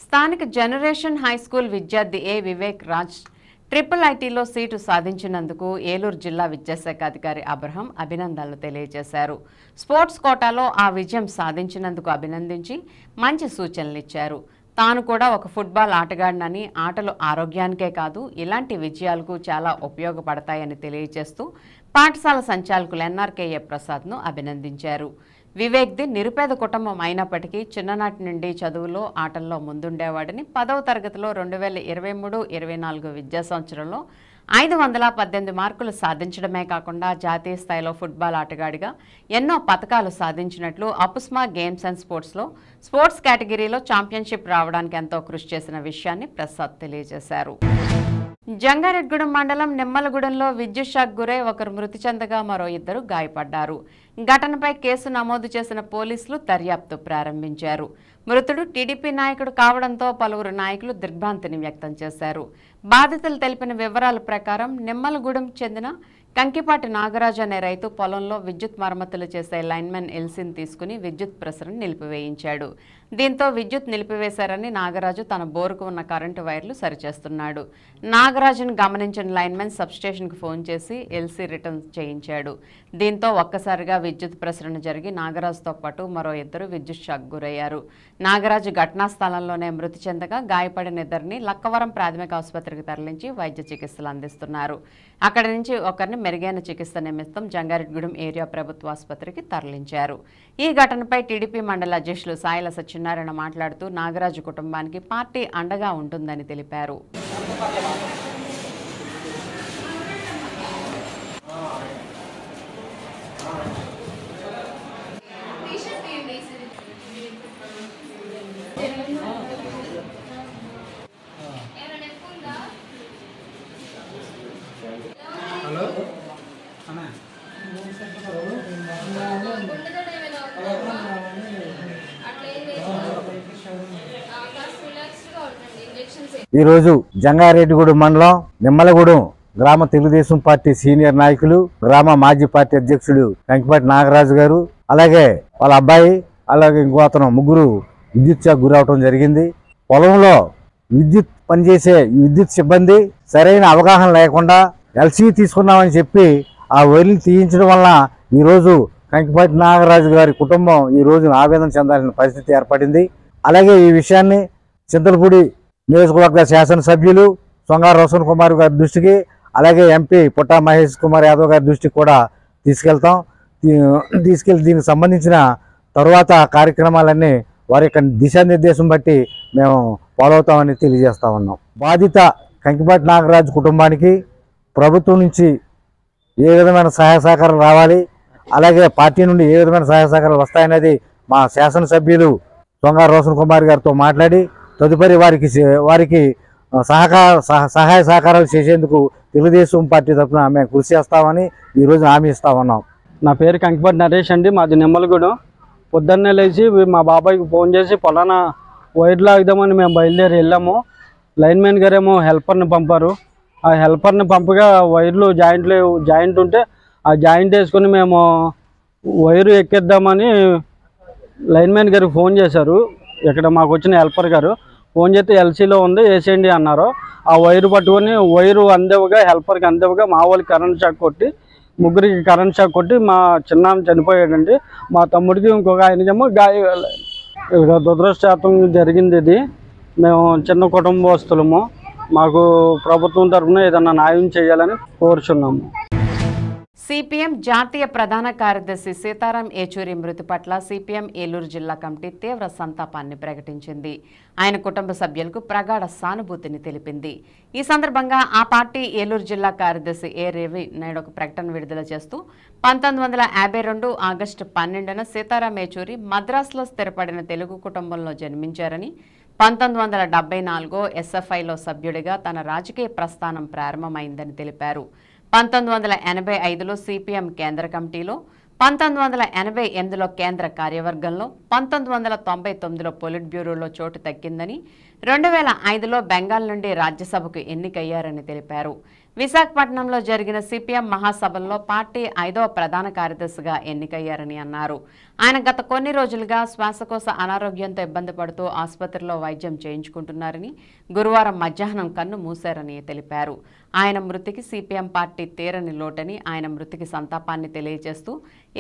స్థానిక జనరేషన్ హై స్కూల్ విద్యార్థి ఏ వివేక్ రాజ్ ట్రిపుల్ ఐటీలో సీటు సాధించినందుకు ఏలూరు జిల్లా విద్యాశాఖ అధికారి అబ్రహం అభినందనలు తెలియజేశారు. స్పోర్ట్స్ కోటాలో ఆ విజయం సాధించినందుకు అభినందించి మంచి సూచనలు ఇచ్చారు. తాను కూడా ఒక ఫుట్బాల్ ఆటగాడినని, ఆటలు ఆరోగ్యానికే కాదు ఇలాంటి విజయాలకు చాలా ఉపయోగపడతాయని తెలియజేస్తూ పాఠశాల సంచాలకులు ఎన్ఆర్కేఏ ప్రసాద్ను అభినందించారు. వివేక్ది నిరుపేద కుటుంబం అయినప్పటికీ చిన్ననాటి నుండి చదువులో, ఆటల్లో ముందుండేవాడని 10వ తరగతిలో 2023-24 విద్యా సంవత్సరంలో 518 మార్కులు సాధించడమే కాకుండా జాతీయ స్థాయిలో ఫుట్బాల్ ఆటగాడిగా ఎన్నో పతకాలు సాధించినట్లు అపుస్మా గేమ్స్ అండ్ స్పోర్ట్స్ కేటగిరీలో ఛాంపియన్షిప్ రావడానికి ఎంతో కృషి చేసిన విషయాన్ని ప్రసాద్ తెలియజేశారు. జంగారెడ్గూడెం మండలం నిమ్మలగూడెంలో విద్యుత్ షాక్ గురై ఒకరు మృతి చెందగా మరో ఇద్దరు గాయపడ్డారు. ఘటనపై కేసు నమోదు చేసిన పోలీసులు దర్యాప్తు ప్రారంభించారు. మృతుడు టీడీపీ నాయకుడు కావడంతో పలువురు నాయకులు దిగ్భ్రాంతిని వ్యక్తం చేశారు. బాధితులు తెలిపిన వివరాల ప్రకారం నిమ్మలగూడెం చెందిన కంకిపాటి నాగరాజు అనే రైతు పొలంలో విద్యుత్ మరమ్మతులు చేసే లైన్మెన్ ఎల్సీని తీసుకుని విద్యుత్ ప్రసరణ నిలిపివేయించాడు. దీంతో విద్యుత్ నిలిపివేశారని నాగరాజు తన బోరుకు ఉన్న కరెంటు వైర్లు సరిచేస్తున్నాడు. నాగరాజును గమనించిన లైన్మెన్ సబ్స్టేషన్కు ఫోన్ చేసి ఎల్సీ రిటర్న్ చేయించాడు. దీంతో ఒక్కసారిగా విద్యుత్ ప్రసరణ జరిగి నాగరాజుతో పాటు మరో ఇద్దరు విద్యుత్ షాక్ గురయ్యారు. నాగరాజు ఘటనా స్థలంలోనే మృతి చెందగా గాయపడిన ఇద్దరిని లక్కవరం ప్రాథమిక ఆసుపత్రికి తరలించి వైద్య చికిత్సలు అందిస్తున్నారు. అక్కడి నుంచి ఒకరిని మెరుగైన చికిత్స నిమిత్తం జంగారెడ్గూడెం ఏరియా ప్రభుత్వ ఆసుపత్రికి తరలించారు. ఈ ఘటనపై టీడీపీ మండల అధ్యక్షులు సాయిల సత్యనారాయణ మాట్లాడుతూ నాగరాజు కుటుంబానికి పార్టీ అండగా ఉంటుందని తెలిపారు. ఈరోజు జంగారెడ్డిగూడెం మండలం నిమ్మలగూడెం గ్రామ తెలుగుదేశం పార్టీ సీనియర్ నాయకులు, గ్రామ మాజీ పార్టీ అధ్యక్షుడు కంకిపాటి నాగరాజు గారు, అలాగే వాళ్ళ అబ్బాయి, అలాగే ఇంకో అతను ముగ్గురు విద్యుత్ షాక్ గురవటం జరిగింది. పొలంలో విద్యుత్ పనిచేసే విద్యుత్ సిబ్బంది సరైన అవగాహన లేకుండా ఎల్సీ తీసుకున్నామని చెప్పి ఆ వైర్లు తీయించడం వల్ల ఈరోజు కంకిపాటి నాగరాజు గారి కుటుంబం ఈరోజు ఆవేదన చెందాల్సిన పరిస్థితి ఏర్పడింది. అలాగే ఈ విషయాన్ని చింతలపూడి నియోజకవర్గ శాసనసభ్యులు సొంగార రోషన్ కుమార్ గారి దృష్టికి, అలాగే ఎంపీ పుట్టా మహేష్ కుమార్ యాదవ్ గారి దృష్టికి కూడా తీసుకెళ్లి దీనికి సంబంధించిన తరువాత కార్యక్రమాలన్నీ వారి యొక్క దిశానిర్దేశం బట్టి మేము ఫాలో అవుతామని తెలియజేస్తా ఉన్నాం. బాధిత కంకిపాటి నాగరాజు కుటుంబానికి ప్రభుత్వం నుంచి ఏ విధమైన సహాయ సహకారాలు రావాలి, అలాగే పార్టీ నుండి ఏ విధమైన సహాయ సహకారాలు వస్తాయనేది మా శాసనసభ్యులు సొంగార రోషన్ కుమార్ గారితో మాట్లాడి తదుపరి వారికి సహాయ సహకారాలు చేసేందుకు తెలుగుదేశం పార్టీ తరఫున మేము కృషి చేస్తామని ఈరోజు హామీ ఇస్తా ఉన్నాం. నా పేరు కంకిపాటి నరేష్ అండి, మాది నిమ్మలగూడెం. పొద్దున్నే లేచి మా బాబాయ్కి ఫోన్ చేసి పలానా వైర్ లాగుదామని మేము బయలుదేరి వెళ్ళాము. లైన్మెన్ గారేమో హెల్పర్ని పంపారు. ఆ హెల్పర్ని పంపగా వైర్లు జాయింట్ ఉంటే ఆ జాయింట్ వేసుకొని మేము వైరు ఎక్కిద్దామని లైన్మెన్ గారికి ఫోన్ చేశారు. ఇక్కడ మాకు వచ్చిన హెల్పర్ గారు ఫోన్ చేస్తే ఎల్సీలో ఉంది వేసేయండి అన్నారు. ఆ వైరు పట్టుకొని వైరు అందేవుగా హెల్పర్కి అందేవుగా మా వాళ్ళకి కరెంట్ షాక్ కొట్టి ముగ్గురికి కరెంట్ షాక్ కొట్టి మా చిన్నాన్న చనిపోయాడండి. మా తమ్ముడికి ఇంకొక ఆయనకేమో దురదృష్టం జరిగింది. ఇది మేము చిన్న కుటుంబస్తులము, మాకు ప్రభుత్వం తరఫున ఏదన్నా న్యాయం చేయాలని కోరుచున్నాము. సిపిఎం జాతీయ ప్రధాన కార్యదర్శి సీతారాం ఏచూరి మృతి పట్ల సిపిఎం ఏలూరు జిల్లా కమిటీ తీవ్ర సంతాపాన్ని ప్రకటించింది. ఆయన కుటుంబ సభ్యులకు ప్రగాఢ సానుభూతిని తెలిపింది. ఈ సందర్భంగా ఆ పార్టీ ఏలూరు జిల్లా కార్యదర్శి ఏ రవి నాయుడు ఒక ప్రకటన విడుదల చేస్తూ 1952 ఆగస్టు 12న సీతారాం ఏచూరి మద్రాసులో స్థిరపడిన తెలుగు కుటుంబంలో జన్మించారని, 1974 ఎస్ఎఫ్ఐలో సభ్యుడిగా తన రాజకీయ ప్రస్థానం ప్రారంభమైందని తెలిపారు. 1985లో సిపిఎం కేంద్ర కమిటీలో, 1988లో కేంద్ర కార్యవర్గంలో, 1999లో పొలిట్ బ్యూరోలో చోటు తగ్గిందని, 2005లో బెంగాల్ నుండి రాజ్యసభకు ఎన్నికయ్యారని తెలిపారు. విశాఖపట్నంలో జరిగిన సిపిఎం మహాసభల్లో పార్టీ 5వ ప్రధాన కార్యదర్శిగా ఎన్నికయ్యారని అన్నారు. ఆయన గత కొన్ని రోజులుగా శ్వాసకోశ అనారోగ్యంతో ఇబ్బంది పడుతూ ఆసుపత్రిలో వైద్యం చేయించుకుంటున్నారని, గురువారం మధ్యాహ్నం కన్ను మూశారని తెలిపారు. ఆయన మృతికి సిపిఎం పార్టీ తీరని లోటని, ఆయన మృతికి సంతాపాన్ని తెలియజేస్తూ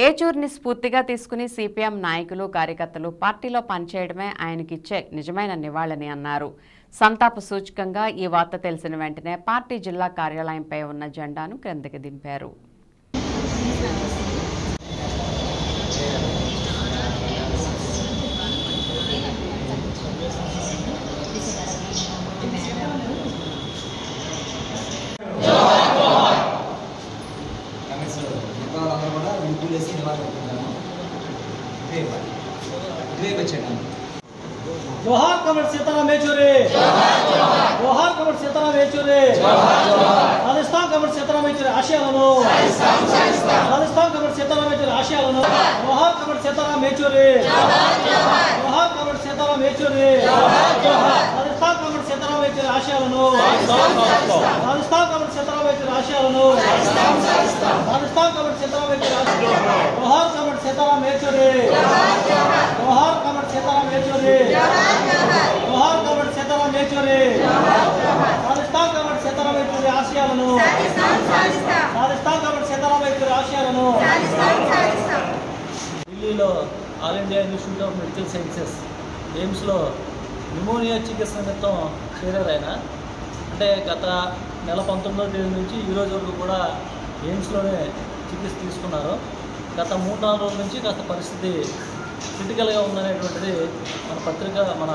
ఏచూర్ని స్ఫూర్తిగా తీసుకుని సిపిఎం నాయకులు, కార్యకర్తలు పార్టీలో పనిచేయడమే ఆయనకిచ్చే నిజమైన నివాళని అన్నారు. సంతాప సూచకంగా ఈ వార్త తెలిసిన వెంటనే పార్టీ జిల్లా కార్యాలయంపై ఉన్న జెండాను క్రిందకి దింపారు. जोहार कमर सीताराम येचूरी, जोहार कमर सीताराम येचूरी, राजस्थान कमर सीताराम येचूरी आशयाలను, राजस्थान कमर सीताराम येचूरी आशयाలను, जोहार कमर सीताराम येचूरी, जोहार कमर सीताराम येचूरी, राजस्थान कमर सीताराम येचूरी आशयाలను, राजस्थान कमर सीताराम येचूरी आशयाలను, राजस्थान कमर सीताराम येचूरी आशयाలను, जोहार कमर सीताराम येचूरी, जोहार कमर सीताराम येचूरी, जोहार कमर सीताराम येचूरी, राजस्थान कमर सीताराम येचूरी आशयाలను, राजस्थान कमर सीताराम येचूरी आशयाలను. ఢిల్లీలో all India institute of medical sciences ఎయిమ్స్లో న్యూమోనియా చికిత్స నిమిత్తం చేరారు ఆయన. అంటే గత నెల 19వ తేదీ నుంచి ఈ రోజు వరకు కూడా ఎయిమ్స్లోనే చికిత్స తీసుకున్నారు. గత 3-4 రోజుల నుంచి కాస్త పరిస్థితి క్రిటికల్గా ఉందనేటువంటిది మన పత్రిక, మన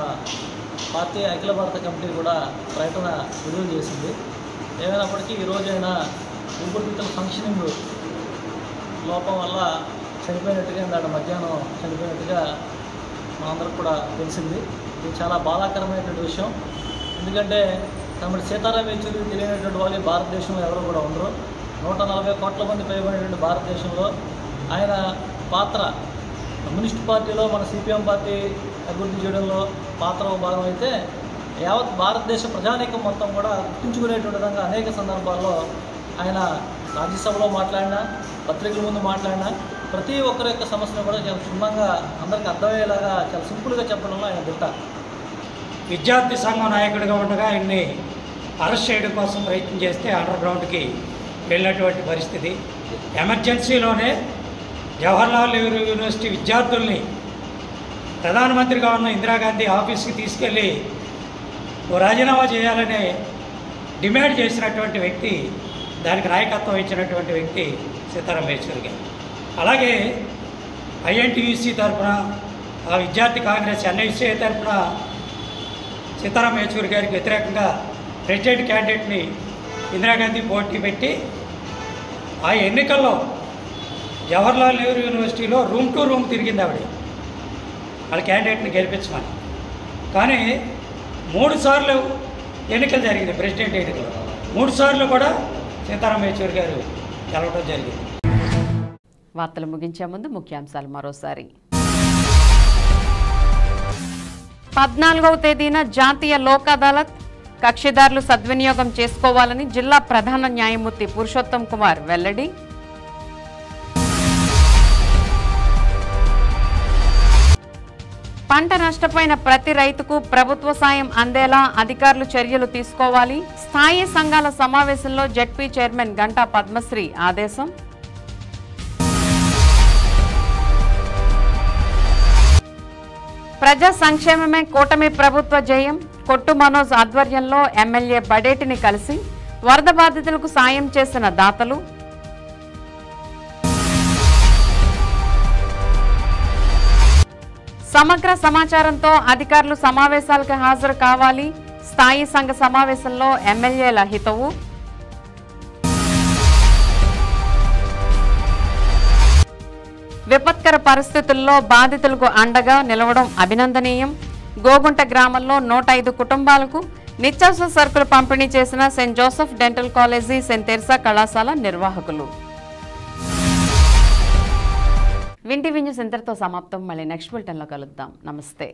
పార్టీ అఖిల భారత కమిటీ కూడా ప్రకటన విడుదల చేసింది. ఏమైనప్పటికీ ఈరోజు అయినా ఊపిరితిత్తుల ఫంక్షనింగ్ లోపం వల్ల చనిపోయినట్టుగా, దాని మధ్యాహ్నం చనిపోయినట్టుగా మనందరికి కూడా తెలిసింది. ఇది చాలా బాధాకరమైనటువంటి విషయం. ఎందుకంటే తమ సీతారాం యేచూరి తెలియనటువంటి వాళ్ళు భారతదేశంలో ఎవరు కూడా ఉండరు. 140 కోట్ల మంది పైబడినటువంటి భారతదేశంలో ఆయన పాత్ర కమ్యూనిస్ట్ పార్టీలో, మన సిపిఎం పార్టీ అభివృద్ధి చేయడంలో పాత్ర భాగం అయితే, యావత్ భారతదేశ ప్రజానీకం మొత్తం కూడా గుర్తుంచుకునేటువంటి విధంగా అనేక సందర్భాల్లో ఆయన రాజ్యసభలో మాట్లాడినా, పత్రికల ముందు మాట్లాడినా, ప్రతి ఒక్కరి యొక్క సమస్యను కూడా చాలా క్షుణ్ణంగా అందరికీ అర్థమయ్యేలాగా చాలా సింపుల్గా చెప్పడంలో ఆయన దిట్ట. విద్యార్థి సంఘం నాయకుడిగా ఉండగా ఆయన్ని అరెస్ట్ చేయడం కోసం ప్రయత్నం చేస్తే అండర్ గ్రౌండ్కి వెళ్ళినటువంటి పరిస్థితి. ఎమర్జెన్సీలోనే జవహర్లాల్ నెహ్రూ యూనివర్సిటీ విద్యార్థుల్ని ప్రధానమంత్రిగా ఉన్న ఇందిరాగాంధీ ఆఫీస్కి తీసుకెళ్ళి రాజీనామా చేయాలని డిమాండ్ చేసినటువంటి వ్యక్తి, దానికి నాయకత్వం ఇచ్చినటువంటి వ్యక్తి సీతారాం యేచూరి గారు. అలాగే ఐఎన్టీయూసీ తరఫున, ఆ విద్యార్థి కాంగ్రెస్ ఎన్ఐసీ తరఫున సీతారాం యేచూరి గారికి వ్యతిరేకంగా ప్రెసిడెంట్ క్యాండిడేట్ని ఇందిరాగాంధీ పోటీ పెట్టి ఆ ఎన్నికల్లో జవహర్లాల్ నెహ్రూ యూనివర్సిటీలో రూమ్ టు రూమ్ తిరిగింది ఆవిడ, వాళ్ళ క్యాండిడేట్ని గెలిపించమని. కానీ 3 సార్లు ఎన్నికలు జరిగింది, ప్రెసిడెంట్ ఎన్నికలు 3 సార్లు కూడా సీతారాం యేచూరి గారు గెలవడం జరిగింది. వార్తలు ముగించే ముందు ముఖ్యాంశాలు మరోసారి. 14వ తేదీన జాతీయ లోక్ అదాలత్, కక్షిదారులు సద్వినియోగం చేసుకోవాలని జిల్లా ప్రధాన న్యాయమూర్తి పురుషోత్తం కుమార్ వెల్లడి. పంట నష్టపోయిన ప్రతి రైతుకు ప్రభుత్వ సాయం అందేలా అధికారులు చర్యలు తీసుకోవాలి. స్థాయి సంఘాల సమావేశంలో జెడ్పీ చైర్మన్ గంటా పద్మశ్రీ ఆదేశం. ప్రజా సంక్షేమమే కూటమి ప్రభుత్వ జయం. కొట్టు మనోజ్ ఆధ్వర్యంలో ఎమ్మెల్యే బడేటిని కలిసి వరద బాధితులకు సాయం చేసిన దాతలు. సమగ్ర సమాచారంతో అధికారులు సమావేశాలకు హాజరు కావాలి. స్థాయి సంఘ సమావేశంలో ఎమ్మెల్యేల హితవు. విపత్కర పరిస్థితుల్లో బాధితులకు అండగా నిలవడం అభినందనీయం. గోగుంట గ్రామంలో 105 కుటుంబాలకు నిత్యావసర సరుకులు పంపిణీ చేసిన Saint Joseph dental college, Saint Teresa కళాశాల నిర్వాహకులు. వింటివి న్యూస్ ఇంతటితో సమాప్తం. మళ్ళీ నెక్స్ట్ బులెటిన్లో కలుద్దాం. నమస్తే.